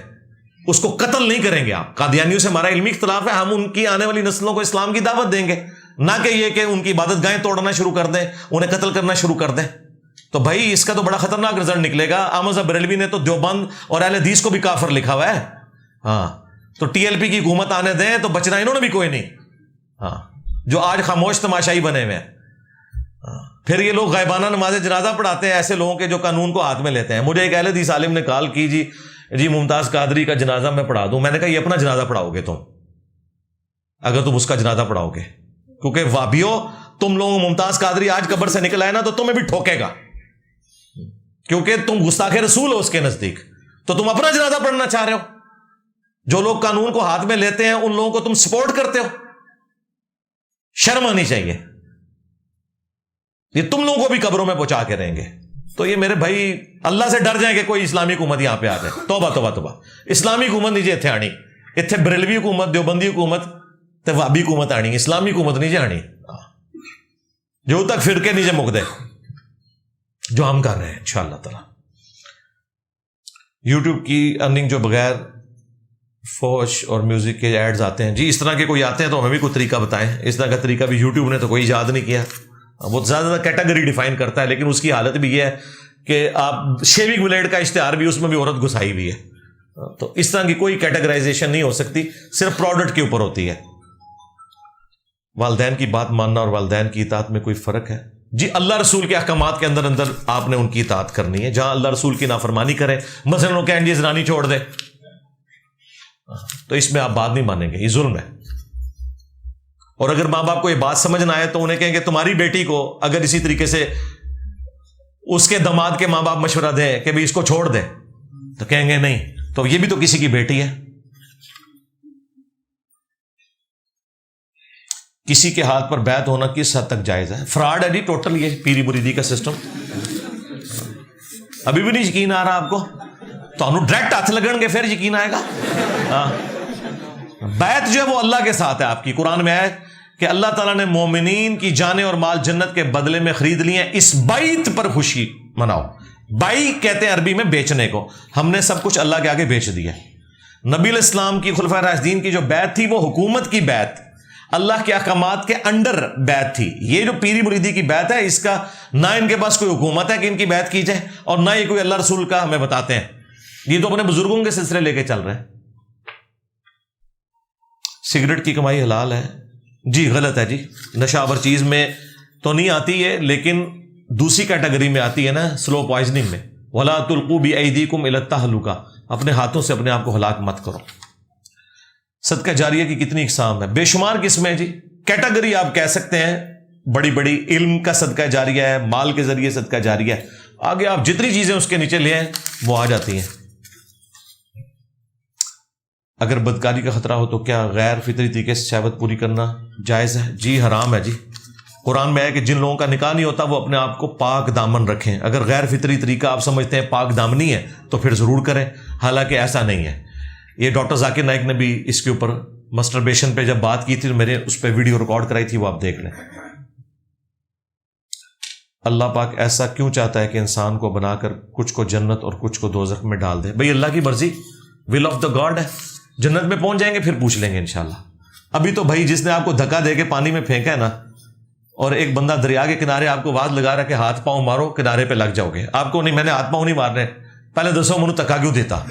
اس کو قتل نہیں کریں گے. آپ قادیانیوں سے ہمارا علمی اختلاف ہے، ہم ان کی آنے والی نسلوں کو اسلام کی دعوت دیں گے، نہ کہ یہ کہ ان کی عبادت گاہیں توڑنا شروع کر دیں، انہیں قتل کرنا شروع کر دیں. تو بھائی اس کا تو بڑا خطرناک رزلٹ نکلے گا. احمد صاحب بریلوی نے تو دیوبند اور اہل حدیث کو بھی کافر لکھا ہوا ہے. ہاں تو ٹی ایل پی کی حکومت آنے دیں تو بچنا انہوں نے بھی کوئی نہیں. ہاں جو آج خاموش تماشائی بنے ہوئے ہیں. پھر یہ لوگ غائبانہ نماز جنازہ پڑھاتے ہیں، ایسے لوگوں کے جو قانون کو ہاتھ میں لیتے ہیں. مجھے ایک اہل حدیث عالم نے کال کی، جی ممتاز قادری کا جنازہ میں پڑھا دوں. میں نے کہا یہ اپنا جنازہ پڑھاؤ گے تم، اگر تم اس کا جنازہ پڑھاؤ گے، کیونکہ وابیو تم لوگوں ممتاز قادری آج قبر سے نکل آئے نا تو تمہیں بھی ٹھوکے گا، کیونکہ تم گستاخ رسول ہو اس کے نزدیک. تو تم اپنا جنازہ پڑھنا چاہ رہے ہو. جو لوگ قانون کو ہاتھ میں لیتے ہیں ان لوگوں کو تم سپورٹ کرتے ہو. شرم آنی چاہیے. یہ تم لوگوں کو بھی قبروں میں پہنچا کے رہیں گے. تو یہ میرے بھائی اللہ سے ڈر جائیں کہ کوئی اسلامی حکومت یہاں پہ آ جائے. توبہ توبہ توبہ. اسلامی حکومت نہیں جی اتنے آنی، اتنے بریلوی حکومت، دیوبندی حکومت تے وابی حکومت آنی، اسلامی حکومت نہیں جی آنی. جو تک فرقے نہیں جے مک دے، جو ہم کر رہے ہیں انشاءاللہ تعالی. یوٹیوب کی ارننگ جو بغیر فوش اور میوزک کے ایڈز آتے ہیں، جی اس طرح کے کوئی آتے ہیں تو ہمیں بھی کوئی طریقہ بتائیں. اس طرح کا طریقہ بھی یوٹیوب نے تو کوئی ایجاد نہیں کیا. وہ زیادہ کیٹیگری ڈیفائن کرتا ہے، لیکن اس کی حالت بھی یہ ہے کہ آپ شیونگ بلیڈ کا اشتہار بھی اس میں بھی عورت گھسائی ہوئی ہے. تو اس طرح کی کوئی کیٹیگرائزیشن نہیں ہو سکتی، صرف پروڈکٹ کے اوپر ہوتی ہے. والدین کی بات ماننا اور والدین کی اطاعت میں کوئی فرق ہے؟ جی اللہ رسول کے احکامات کے اندر آپ نے ان کی اطاعت کرنی ہے. جہاں اللہ رسول کی نافرمانی کریں، مثلا وہ کہیں جی زنانی چھوڑ دے، تو اس میں آپ بات نہیں مانیں گے، یہ ظلم ہے. اور اگر ماں باپ کو یہ بات سمجھ نہ آئے تو انہیں کہیں کہ تمہاری بیٹی کو اگر اسی طریقے سے اس کے داماد کے ماں باپ مشورہ دیں کہ بھئی اس کو چھوڑ دیں، تو کہیں گے نہیں، تو یہ بھی تو کسی کی بیٹی ہے. کسی کے ہاتھ پر بیعت ہونا کس حد تک جائز ہے؟ فراڈ ہے جی ٹوٹل یہ پیری مریدی کا سسٹم. ابھی بھی نہیں یقین آ رہا آپ کو؟ تو انہوں ڈائریکٹ ہاتھ لگن گے پھر یقین آئے گا. بیعت جو ہے وہ اللہ کے ساتھ ہے آپ کی. قرآن میں ہے کہ اللہ تعالیٰ نے مومنین کی جانیں اور مال جنت کے بدلے میں خرید لی ہیں، اس بیعت پر خوشی مناؤ. بائی کہتے ہیں عربی میں بیچنے کو. ہم نے سب کچھ اللہ کے آگے بیچ دیا. نبی علیہ السلام کی خلفائے راشدین کی جو بیعت تھی وہ حکومت کی بیعت، اللہ کے احکامات کے انڈر بیعت تھی. یہ جو پیری مریدی کی بیعت ہے، اس کا نہ ان کے پاس کوئی حکومت ہے کہ ان کی بیعت کی جائے، اور نہ یہ کوئی اللہ رسول کا ہمیں بتاتے ہیں. یہ تو اپنے بزرگوں کے سلسلے لے کے چل رہے ہیں. سگریٹ کی کمائی حلال ہے؟ جی غلط ہے جی. نشہ آور چیز میں تو نہیں آتی ہے، لیکن دوسری کیٹیگری میں آتی ہے نا، سلو پوائزننگ میں. وَلَا تُلْقُوا بِأَيْدِيكُمْ إِلَى التَّهْلُكَةِ. اپنے ہاتھوں سے اپنے آپ کو ہلاک مت کرو. صدقہ جاریہ کی کتنی اقسام ہے؟ بے شمار قسمیں ہیں جی. کیٹیگری آپ کہہ سکتے ہیں بڑی بڑی. علم کا صدقہ جاریہ ہے، مال کے ذریعے صدقہ جاریہ ہے، آگے آپ جتنی چیزیں اس کے نیچے لے آئیں وہ آ جاتی ہیں. اگر بدکاری کا خطرہ ہو تو کیا غیر فطری طریقے سے شہوت پوری کرنا جائز ہے؟ جی حرام ہے جی. قرآن میں ہے کہ جن لوگوں کا نکاح نہیں ہوتا وہ اپنے آپ کو پاک دامن رکھیں. اگر غیر فطری طریقہ آپ سمجھتے ہیں پاک دامنی ہے تو پھر ضرور کریں, حالانکہ ایسا نہیں ہے. یہ ڈاکٹر ذاکر نائک نے بھی اس کے اوپر مسٹربیشن پہ جب بات کی تھی تو میں نے اس پہ ویڈیو ریکارڈ کرائی تھی, وہ آپ دیکھ لیں. اللہ پاک ایسا کیوں چاہتا ہے کہ انسان کو بنا کر کچھ کو جنت اور کچھ کو دوزخ میں ڈال دے؟ بھئی اللہ کی مرضی, ول آف دا گاڈ ہے. جنت میں پہنچ جائیں گے پھر پوچھ لیں گے انشاءاللہ. ابھی تو بھائی جس نے آپ کو دھکا دے کے پانی میں پھینکا ہے نا, اور ایک بندہ دریا کے کنارے آپ کو آواز لگا رہا کہ ہاتھ پاؤں مارو کنارے پہ لگ جاؤ گے, آپ کو نہیں, میں نے ہاتھ پاؤں نہیں مارنے, پہلے دسو منو تکا کیوں دیتا,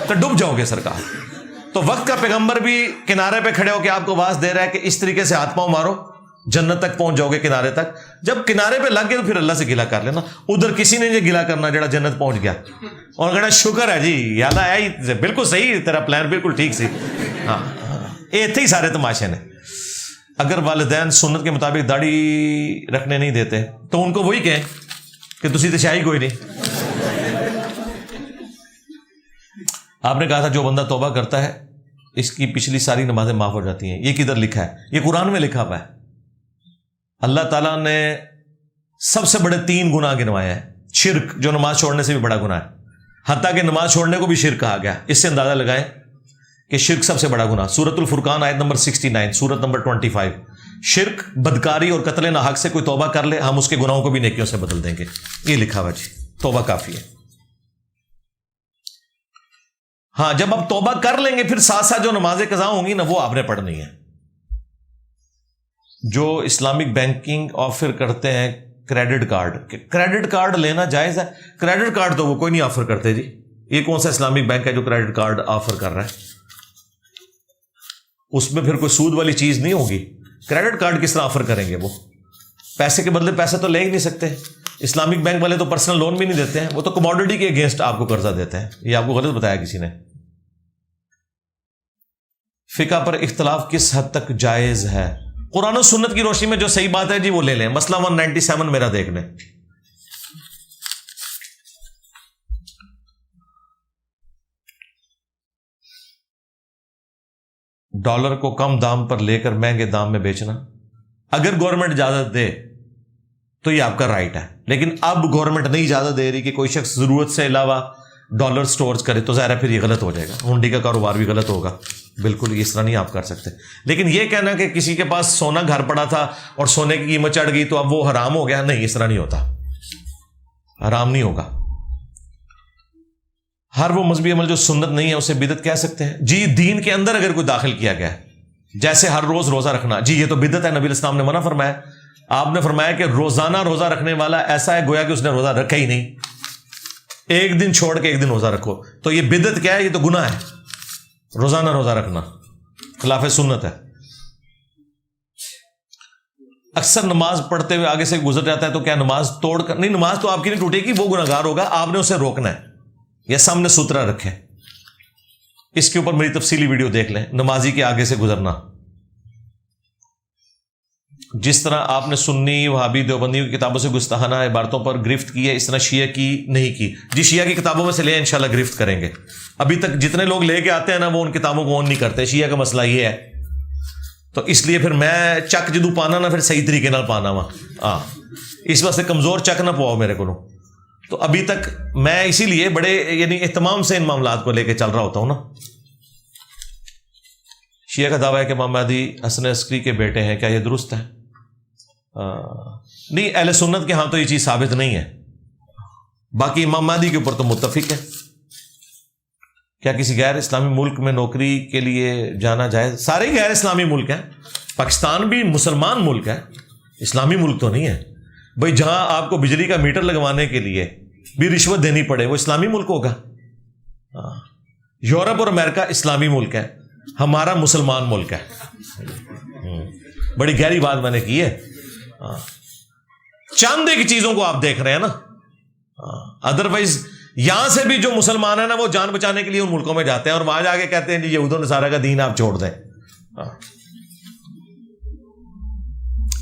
تو ڈوب جاؤ گے سرکار. تو وقت کا پیغمبر بھی کنارے پہ کھڑے ہو کے آپ کو آواز دے رہا ہے کہ اس طریقے سے ہاتھ پاؤں مارو, جنت تک پہنچ جاؤ گے کنارے تک. جب کنارے پہ لگ گئے تو پھر اللہ سے گلا کر لینا. ادھر کسی نے یہ گلا کرنا جڑا جنت پہنچ گیا اور کہنا شکر ہے جی یاد آیا ہی, بالکل صحیح, تیرا پلان بالکل ٹھیک سی. ہاں ایتھے ہی سارے تماشے نے. اگر والدین سنت کے مطابق داڑھی رکھنے نہیں دیتے تو ان کو وہی کہیں کہ تسی تشائی کوئی نہیں. آپ نے کہا تھا جو بندہ توبہ کرتا ہے اس کی پچھلی ساری نمازیں معاف ہو جاتی ہیں. یہ کدھر لکھا ہے؟ یہ قرآن میں لکھا ہوا ہے. اللہ تعالیٰ نے سب سے بڑے 3 گناہ گنوائے ہیں. شرک, جو نماز چھوڑنے سے بھی بڑا گناہ ہے, حتیٰ کہ نماز چھوڑنے کو بھی شرک کہا گیا. اس سے اندازہ لگائیں کہ شرک سب سے بڑا گناہ. سورۃ الفرقان آیت نمبر 69, سورۃ نمبر 25. شرک, بدکاری اور قتل ناحق سے کوئی توبہ کر لے, ہم اس کے گناہوں کو بھی نیکیوں سے بدل دیں گے. یہ لکھا ہوا جی, توبہ کافی ہے. ہاں جب آپ توبہ کر لیں گے پھر ساتھ ساتھ جو نمازیں قضا ہوں گی نا وہ آپ نے پڑھنی ہے. جو اسلامک بینکنگ آفر کرتے ہیں کریڈٹ کارڈ, کریڈٹ کارڈ لینا جائز ہے؟ کریڈٹ کارڈ تو وہ کوئی نہیں آفر کرتے جی. یہ کون سا اسلامک بینک ہے جو کریڈٹ کارڈ آفر کر رہا ہے؟ اس میں پھر کوئی سود والی چیز نہیں ہوگی. کریڈٹ کارڈ کس طرح آفر کریں گے؟ وہ پیسے کے بدلے پیسے تو لے ہی نہیں سکتے. اسلامک بینک والے تو پرسنل لون بھی نہیں دیتے ہیں, وہ تو کموڈٹی کے اگینسٹ آپ کو قرضہ دیتے ہیں. یہ آپ کو غلط بتایا کسی نے. فقہ پر اختلاف کس حد تک جائز ہے؟ قرآن و سنت کی روشنی میں جو صحیح بات ہے جی وہ لے لیں. مسئلہ 197 میرا دیکھ لیں. ڈالر کو کم دام پر لے کر مہنگے دام میں بیچنا, اگر گورنمنٹ اجازت دے تو یہ آپ کا رائٹ ہے. لیکن اب گورنمنٹ نہیں اجازت دے رہی کہ کوئی شخص ضرورت سے علاوہ ڈالر سٹورز کرے تو ظاہر ہے پھر یہ غلط ہو جائے گا. ہنڈی کا کاروبار بھی غلط ہوگا. بالکل اس طرح نہیں آپ کر سکتے. لیکن یہ کہنا کہ کسی کے پاس سونا گھر پڑا تھا اور سونے کی قیمت چڑھ گئی تو اب وہ حرام ہو گیا, نہیں, اس طرح نہیں ہوتا. حرام نہیں ہوگا. ہر وہ مذہبی عمل جو سنت نہیں ہے اسے بدعت کہہ سکتے ہیں؟ جی دین کے اندر اگر کوئی داخل کیا گیا ہے, جیسے ہر روز روزہ رکھنا, جی یہ تو بدعت ہے. نبی علیہ السلام نے منع فرمایا. آپ نے فرمایا کہ روزانہ روزہ رکھنے والا ایسا ہے گویا کہ اس نے روزہ رکھا ہی نہیں. ایک دن چھوڑ کے ایک دن روزہ رکھو, تو یہ بدعت کیا ہے؟ یہ تو گناہ ہے. روزانہ روزہ رکھنا خلاف سنت ہے. اکثر نماز پڑھتے ہوئے آگے سے گزر جاتا ہے تو کیا نماز توڑ کر؟ نہیں, نماز تو آپ کی نہیں ٹوٹے گی, وہ گناہگار ہوگا. آپ نے اسے روکنا ہے یا سامنے سترا رکھیں. اس کے اوپر میری تفصیلی ویڈیو دیکھ لیں, نمازی کے آگے سے گزرنا. جس طرح آپ نے سنی وہابی دیوبندیوں کی کتابوں سے گستاخانہ عبارتوں پر گرفت کی ہے, اس طرح شیعہ کی نہیں کی. جی شیعہ کی کتابوں میں سے لے انشاءاللہ گرفت کریں گے. ابھی تک جتنے لوگ لے کے آتے ہیں نا وہ ان کتابوں کو اون نہیں کرتے. شیعہ کا مسئلہ یہ ہے, تو اس لیے پھر میں چک جدو پانا نا پھر صحیح طریقے نال پانا وا. ہاں اس واسطے کمزور چک نہ پواؤ میرے کو. تو ابھی تک میں اسی لیے بڑے یعنی اہتمام سے ان معاملات کو لے کے چل رہا ہوتا ہوں نا. شیعہ کا دعویٰ ہے کہ امام مہدی حسن عسکری کے بیٹے ہیں, کیا یہ درست ہے؟ نہیں, اہل سنت کے ہاں تو یہ چیز ثابت نہیں ہے. باقی امام مہدی کے اوپر تو متفق ہے. کیا کسی غیر اسلامی ملک میں نوکری کے لیے جانا جائز؟ سارے ہی غیر اسلامی ملک ہیں. پاکستان بھی مسلمان ملک ہے, اسلامی ملک تو نہیں ہے. بھائی جہاں آپ کو بجلی کا میٹر لگوانے کے لیے بھی رشوت دینی پڑے وہ اسلامی ملک ہوگا؟ یورپ اور امریکہ اسلامی ملک ہے, ہمارا مسلمان ملک ہے. بڑی گہری بات میں نے کی ہے. چاندے کی چیزوں کو آپ دیکھ رہے ہیں نا. ادروائز یہاں سے بھی جو مسلمان ہیں نا وہ جان بچانے کے لیے ان ملکوں میں جاتے ہیں اور وہاں جا کے کہتے ہیں جی یہود و نصارہ کا دین آپ چھوڑ دیں.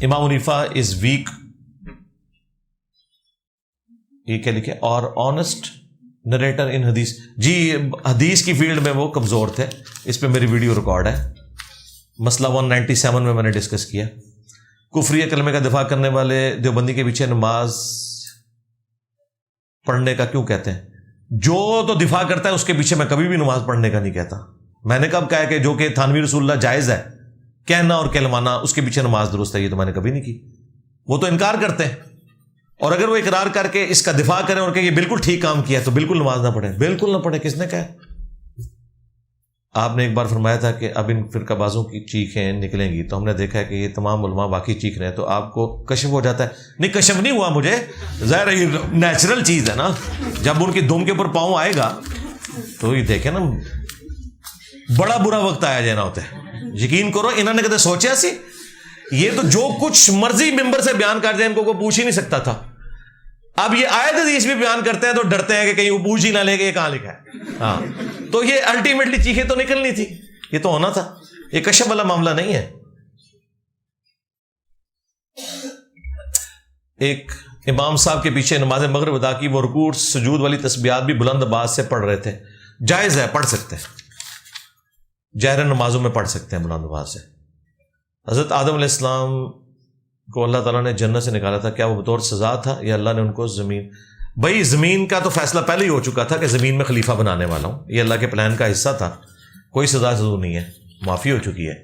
امام حنیفہ از ویک, یہ کیا لکھے, اور آنےسٹ نریٹر ان حدیث. جی حدیث کی فیلڈ میں وہ کمزور تھے. اس پہ میری ویڈیو ریکارڈ ہے, مسئلہ 197 میں نے ڈسکس کیا. کفری کلمے کا دفاع کرنے والے دیوبندی کے پیچھے نماز پڑھنے کا کیوں کہتے ہیں؟ جو تو دفاع کرتا ہے اس کے پیچھے میں کبھی بھی نماز پڑھنے کا نہیں کہتا. میں نے کب کہا کہ جو کہ تھانوی رسول اللہ جائز ہے کہنا اور کہلوانا اس کے پیچھے نماز درست ہے؟ یہ تو میں نے کبھی نہیں کی. وہ تو انکار کرتے ہیں, اور اگر وہ اقرار کر کے اس کا دفاع کریں اور کہ یہ بالکل ٹھیک کام کیا تو بالکل نماز نہ پڑھیں. بالکل نہ پڑھیں, کس نے کہا؟ آپ نے ایک بار فرمایا تھا کہ اب ان فرقہ بازوں کی چیخیں نکلیں گی, تو ہم نے دیکھا ہے کہ یہ تمام علماء واقعی چیخ رہے ہیں, تو آپ کو کشف ہو جاتا ہے. نہیں, کشف نہیں ہوا مجھے, ظاہر یہ نیچرل چیز ہے نا. جب ان کی دم کے اوپر پاؤں آئے گا تو یہ دیکھیں نا, بڑا برا وقت آیا جانا ہوتا ہے. یقین کرو انہوں نے کہتے سوچا سی, یہ تو جو کچھ مرضی ممبر سے بیان کر دیں ان کو پوچھ ہی نہیں سکتا تھا. اب یہ آیت حدیث بھی بیان کرتے ہیں تو ڈرتے ہیں کہ کہیں وہ پوچھ ہی نہ لے کہ یہ کہاں لکھا ہے. ہاں, تو یہ الٹیمیٹلی چیخیں تو نکلنی تھی, یہ تو ہونا تھا. یہ کشف والا معاملہ نہیں ہے. ایک امام صاحب کے پیچھے نماز مغرب ادا کی, وہ رکوع سجود والی تسبیحات بھی بلند آواز سے پڑھ رہے تھے. جائز ہے, پڑھ سکتے ہیں, جہر نمازوں میں پڑھ سکتے ہیں بلند آواز سے. حضرت آدم علیہ السلام کو اللہ تعالیٰ نے جنت سے نکالا تھا, کیا وہ بطور سزا تھا یا اللہ نے ان کو زمین؟ بھائی زمین کا تو فیصلہ پہلے ہی ہو چکا تھا کہ زمین میں خلیفہ بنانے والا ہوں, یہ اللہ کے پلان کا حصہ تھا. کوئی سزا ضرور نہیں ہے, معافی ہو چکی ہے.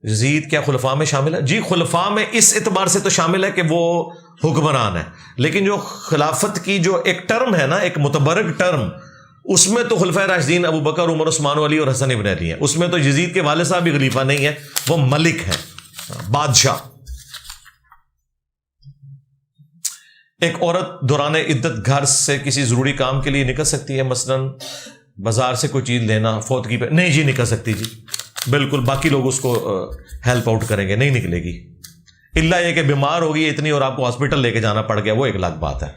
یزید کیا خلفاء میں شامل ہے؟ جی خلفاء میں اس اعتبار سے تو شامل ہے کہ وہ حکمران ہے, لیکن جو خلافت کی جو ایک ٹرم ہے نا, ایک متبرک ٹرم, اس میں تو خلفائے راشدین ابو بکر, عمر, عثمان علی اور حسن ابن علی ہیں. اس میں تو یزید کے والد صاحب بھی خلیفہ نہیں ہے, وہ ملک ہے, بادشاہ. ایک عورت دوران عدت گھر سے کسی ضروری کام کے لیے نکل سکتی ہے, مثلا بازار سے کوئی چیز لینا, فوتگی پہ؟ نہیں جی نکل سکتی جی, بالکل. باقی لوگ اس کو ہیلپ آؤٹ کریں گے, نہیں نکلے گی, الا یہ کہ بیمار ہوگی اتنی اور آپ کو ہاسپٹل لے کے جانا پڑ گیا, وہ ایک الگ بات ہے.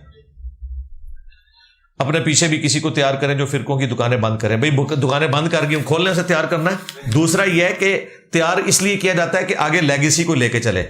اپنے پیچھے بھی کسی کو تیار کریں جو فرقوں کی دکانیں بند کریں. بھائی دکانیں بند کر کے کھولنے سے تیار کرنا ہے. دوسرا یہ ہے کہ تیار اس لیے کیا جاتا ہے کہ آگے لیگیسی کو لے کے چلے.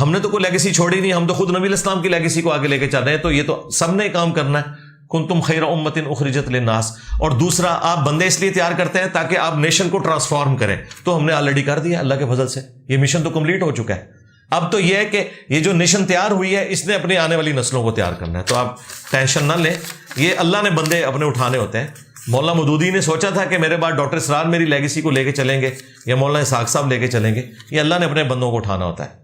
ہم نے تو کوئی لیگیسی چھوڑی نہیں, ہم تو خود نبی الاسلام کی لیگیسی کو آگے لے کے چل رہے ہیں. تو یہ تو سب نے کام کرنا ہے, کنتم خیر امۃ اخرجت للناس. اور دوسرا, آپ بندے اس لیے تیار کرتے ہیں تاکہ آپ نیشن کو ٹرانسفارم کریں, تو ہم نے آلریڈی کر دیا اللہ کے فضل سے. یہ مشن تو کمپلیٹ ہو چکا ہے. اب تو یہ ہے کہ یہ جو نیشن تیار ہوئی ہے اس نے اپنی آنے والی نسلوں کو تیار کرنا ہے. تو آپ ٹینشن نہ لیں, یہ اللہ نے بندے اپنے اٹھانے ہوتے ہیں. مولانا مودودی نے سوچا تھا کہ میرے بعد ڈاکٹر اسرار میری لیگیسی کو لے کے چلیں گے, یا مولانا اسحاق صاحب لے کے چلیں گے. یہ اللہ نے اپنے بندوں کو اٹھانا ہوتا ہے.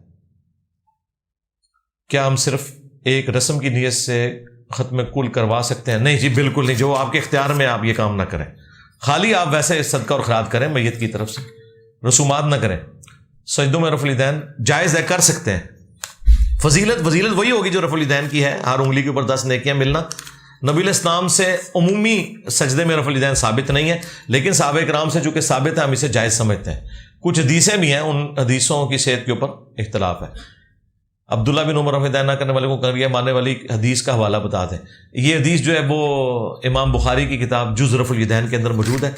کیا ہم صرف ایک رسم کی نیت سے ختم کل کروا سکتے ہیں؟ نہیں جی بالکل نہیں. جو آپ کے اختیار میں آپ یہ کام نہ کریں. خالی آپ ویسے صدقہ اور خیرات کریں میت کی طرف سے, رسومات نہ کریں. سجدوں میں رفع الیدین جائز ہے, کر سکتے ہیں. فضیلت وہی ہوگی جو رفع الیدین کی ہے, ہر انگلی کے اوپر 10 نیکیاں ملنا. نبی علیہ السلام سے عمومی سجدے میں رفع الیدین ثابت نہیں ہے, لیکن صحابہ کرام سے چونکہ ثابت ہے ہم اسے جائز سمجھتے ہیں. کچھ حدیثیں بھی ہیں, ان حدیثوں کی صحت کے اوپر اختلاف ہے. عبداللہ بن عمر رفع الیدین نہ کرنے والے کو کریہ ماننے والی حدیث کا حوالہ بتا دیں. یہ حدیث جو ہے وہ امام بخاری کی کتاب جز رفع الیدین کے اندر موجود ہے.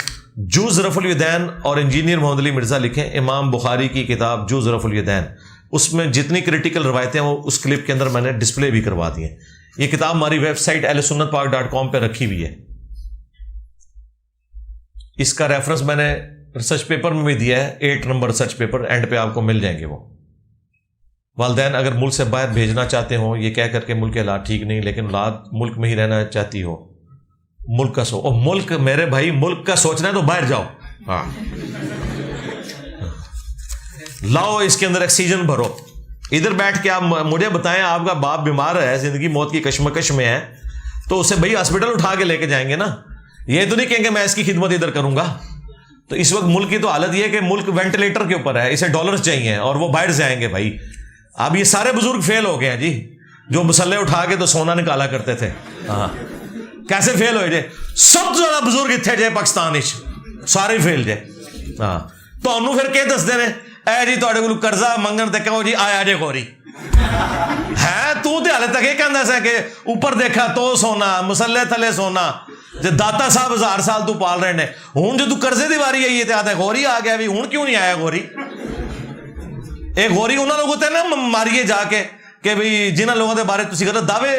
جز رفع الیدین, اور انجینئر محمد علی مرزا لکھیں امام بخاری کی کتاب جز رفع الیدین, اس میں جتنی کریٹیکل روایتیں وہ اس کلپ کے اندر میں نے ڈسپلے بھی کروا دی ہیں. یہ کتاب ہماری ویب سائٹ ahlsunnatpak.com پہ رکھی ہوئی ہے. اس کا ریفرنس میں نے ریسرچ پیپر میں بھی دیا ہے, 8 نمبر ریسرچ پیپر, اینڈ پہ آپ کو مل جائیں گے. وہ والدین اگر ملک سے باہر بھیجنا چاہتے ہوں یہ کہہ کر کے ملک کے حالات ٹھیک نہیں, لیکن اولاد ملک میں ہی رہنا چاہتی ہو, ملک کا ملک میرے بھائی ملک کا سوچنا ہے تو باہر جاؤ. ہاں لاؤ اس کے اندر آکسیجن بھرو. ادھر بیٹھ کے آپ مجھے بتائیں, آپ کا باپ بیمار ہے, زندگی موت کی کشمکش میں ہے, تو اسے بھائی ہاسپٹل اٹھا کے لے کے جائیں گے نا. یہ تو نہیں کہیں گے میں اس کی خدمت ادھر کروں گا. تو اس وقت ملک کی تو حالت یہ ہے کہ ملک وینٹیلیٹر کے اوپر ہے, اسے ڈالرز چاہیے اور وہ باہر سے آئیں گے. بھائی اب یہ سارے بزرگ فیل ہو گئے ہیں جی, جو مسلح اٹھا کے تو سونا نکالا کرتے تھے. ہاں کیسے فیل ہوئے جے؟ سب سے زیادہ بزرگ اتنے جے پاکستان سارے فیل جے. ہاں تو انہوں پھر کہ دستے ہیں اے جی تھوڑے کو قرضہ منگن تے کہو جی آیا جے گوری ہے. تو تے حالے تک یہ کہندا سا کہ اوپر دیکھا تو سونا, مسلح تھلے سونا, جے داتا صاحب 1000 سال تو پال رہے ہیں. ہوں جو تو قرضے دی واری آئی ہے تے آتا گوری آ گیا, بھی ہوں کیوں نہیں آیا گوری؟ ایک گوری انہوں لوگوں تے نا ماریے جا کے کہ بھئی جنہاں لوگوں دے بارے تسی غلط دعوے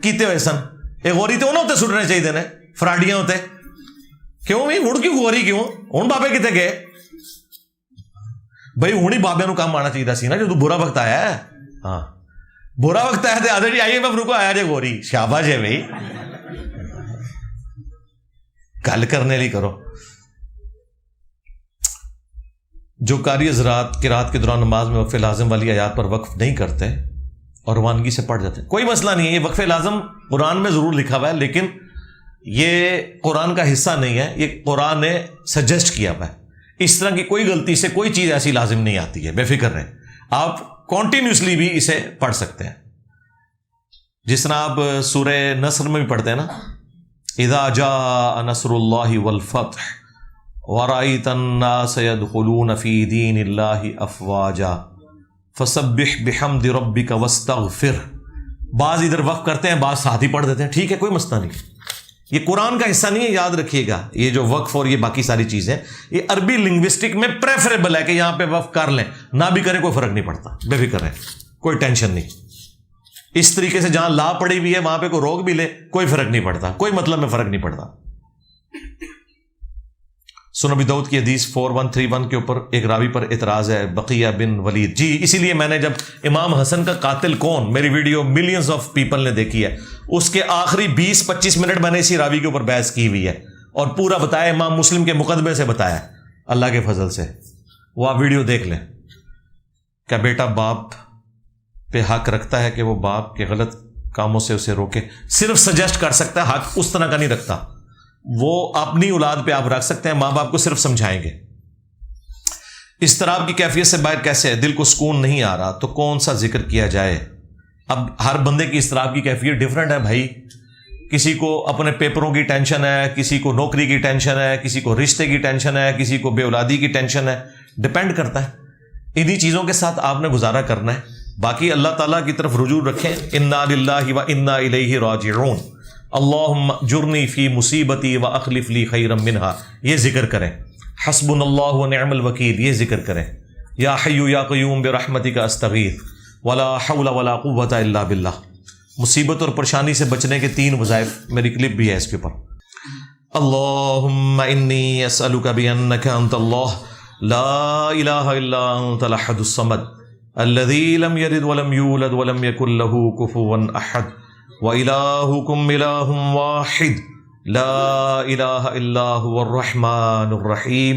کیتے ہوئے سن, ایک گوری تے انہوں تے سٹنے چاہیے نے, فراڈیاں ہوتے. کیوں بھی ہوں کیوں گوری کیوں؟ ہوں بابے کتے گئے؟ بھائی ہونی بابے نو کام آنا چاہیے سی نا جو برا وقت آیا ہے. ہاں برا وقت آیا تو آدھے جی آئیے میں رکو آیا جے گوری شاباش ہے بھائی گل کرنے لی کرو. جو قاری حضرات قرات کے دوران نماز میں وقف لازم والی آیات پر وقف نہیں کرتے اور روانگی سے پڑھ جاتے ہیں, کوئی مسئلہ نہیں ہے. یہ وقف لازم قرآن میں ضرور لکھا ہوا ہے لیکن یہ قرآن کا حصہ نہیں ہے, یہ قرآن نے سجیسٹ کیا ہوا ہے. اس طرح کی کوئی غلطی سے کوئی چیز ایسی لازم نہیں آتی ہے, بے فکر رہیں. آپ کنٹینیوسلی بھی اسے پڑھ سکتے ہیں. جس طرح آپ سورہ نصر میں بھی پڑھتے ہیں نا, اذا جاء نصر اللہ والفتح ورأيت الناس يدخلون في دين الله افواجا فسبح بحمد ربك واستغفر. بعض ادھر وقف کرتے ہیں, بعض ساتھ ہی پڑھ دیتے ہیں, ٹھیک ہے کوئی مسئلہ نہیں. یہ قرآن کا حصہ نہیں ہے, یاد رکھیے گا. یہ جو وقف اور یہ باقی ساری چیزیں یہ عربی لنگوسٹک میں پریفریبل ہے کہ یہاں پہ وقف کر لیں, نہ بھی کریں کوئی فرق نہیں پڑتا, بے فکر رہیں, کوئی ٹینشن نہیں. اس طریقے سے جہاں لا پڑی ہوئی ہے وہاں پہ کوئی روک بھی لے کوئی فرق نہیں پڑتا, کوئی مطلب میں فرق نہیں پڑتا. سنن ابی داؤد کی حدیث 4131 کے اوپر ایک راوی پر اعتراض ہے, بقیہ بن ولید. جی اسی لیے میں نے جب امام حسن کا قاتل کون, میری ویڈیو ملینز آف پیپل نے دیکھی ہے, اس کے آخری 20-25 منٹ میں نے اسی راوی کے اوپر بحث کی ہوئی ہے اور پورا بتایا, امام مسلم کے مقدمے سے بتایا اللہ کے فضل سے. وہ آپ ویڈیو دیکھ لیں. کیا بیٹا باپ پہ حق رکھتا ہے کہ وہ باپ کے غلط کاموں سے اسے روکے؟ صرف سجیسٹ کر سکتا ہے, حق اس طرح کا نہیں رکھتا. وہ اپنی اولاد پہ آپ رکھ سکتے ہیں, ماں باپ کو صرف سمجھائیں گے. اضطراب کی کیفیت سے باہر کیسے ہے؟ دل کو سکون نہیں آ رہا تو کون سا ذکر کیا جائے؟ اب ہر بندے کی اضطراب کی کیفیت ڈیفرنٹ ہے بھائی. کسی کو اپنے پیپروں کی ٹینشن ہے, کسی کو نوکری کی ٹینشن ہے, کسی کو رشتے کی ٹینشن ہے, کسی کو بے اولادی کی ٹینشن ہے. ڈپینڈ کرتا ہے, انہی چیزوں کے ساتھ آپ نے گزارا کرنا ہے. باقی اللہ تعالیٰ کی طرف رجوع رکھیں. انا للہ و انا الیہ راجعون, اللہم جرنی فی مصیبتی و اخلف لی خیرا منہا, یہ ذکر کریں. حسبنا اللہ و نعم الوکیل, یہ ذکر کریں. یا حی یا قیوم برحمتک استغیث ولا حول ولا قوۃ الا باللہ. مصیبت اور پریشانی سے بچنے کے 3 وظائف, میری کلپ بھی ہے اس کے اوپر. اللہم انی اسألک بانک انت اللہ لا الہ الا انت الاحد الصمد الذی لم یلد ولم یولد ولم یکن لہ کفوا احد وَإِلَٰهُكُمْ إِلَٰهٌ وَاحِدٌ لَا إِلَٰهَ إِلَّا هُوَ الرَّحْمَٰنُ الرَّحِيمُ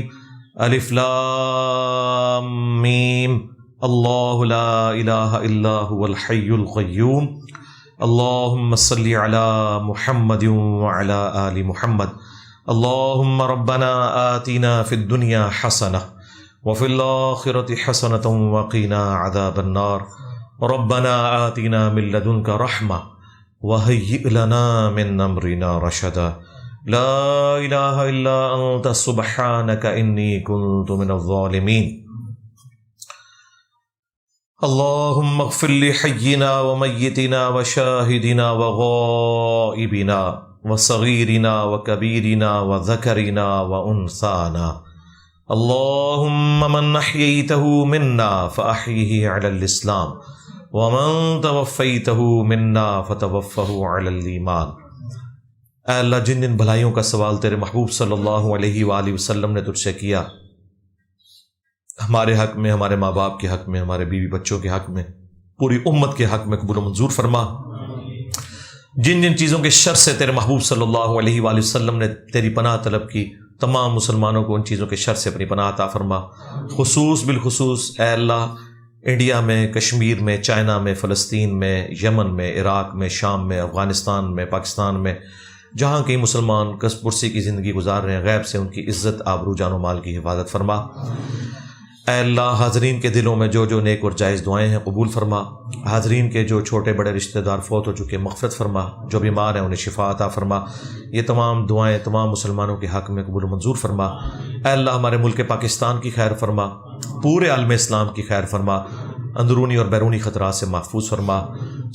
أَلِف لام میم. اللہ لا الہ الا هو الحی القیوم. اللہم صلی علی محمد وعلی آل محمد. اللہم ربنا آتنا فی الدنیا حسنہ وفی الآخرة حسنة وقنا عذاب النار. ربنا آتنا من لدنک رحمہ وَهَيِّئْ لَنَا مِنْ أَمْرِنَا رَشَدًا. لَا إِلَٰهَ إِلَّا أَنْتَ سُبْحَانَكَ إِنِّي كُنْتُ مِنَ الظَّالِمِينَ. اللهم اغفر لحينا وميتنا وشاهدنا وغائبنا وصغيرنا وكبيرنا وذكرنا وأنثانا. اللهم من أحييته منا فأحيه على الإسلام ومن توفیتہ منا فتوفہ علی الایمان. اے اللہ جن جن بھلائیوں کا سوال تیرے محبوب صلی اللہ علیہ وآلہ وسلم نے تجھ سے کیا, ہمارے حق میں, ہمارے ماں باپ کے حق میں, ہمارے بیوی بچوں کے حق میں, پوری امت کے حق میں قبول و منظور فرما. جن جن چیزوں کے شر سے تیرے محبوب صلی اللہ علیہ وآلہ وسلم نے تیری پناہ طلب کی, تمام مسلمانوں کو ان چیزوں کے شر سے اپنی پناہ عطا فرما. بالخصوص اے اللہ انڈیا میں, کشمیر میں, چائنا میں, فلسطین میں, یمن میں, عراق میں, شام میں, افغانستان میں, پاکستان میں, جہاں کئی مسلمان کس پرسی کی زندگی گزار رہے ہیں, غیب سے ان کی عزت, آبرو, جان و مال کی حفاظت فرما. اے اللہ حاضرین کے دلوں میں جو جو نیک اور جائز دعائیں ہیں قبول فرما. حاضرین کے جو چھوٹے بڑے رشتہ دار فوت ہو چکے مغفرت فرما, جو بیمار ہیں انہیں شفا عطا فرما. یہ تمام دعائیں تمام مسلمانوں کے حق میں قبول و منظور فرما. اے اللہ ہمارے ملک پاکستان کی خیر فرما, پورے عالم اسلام کی خیر فرما, اندرونی اور بیرونی خطرات سے محفوظ فرما.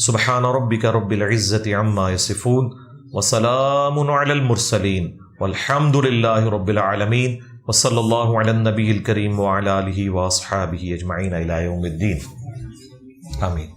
سبحان ربک رب العزت عما یصفون وسلام علی المرسلین والحمد للہ رب العالمین. وصلی اللہ علی النبی الکریم وعلی آلہ واصحابہ اجمعین الی یوم الدین. آمین.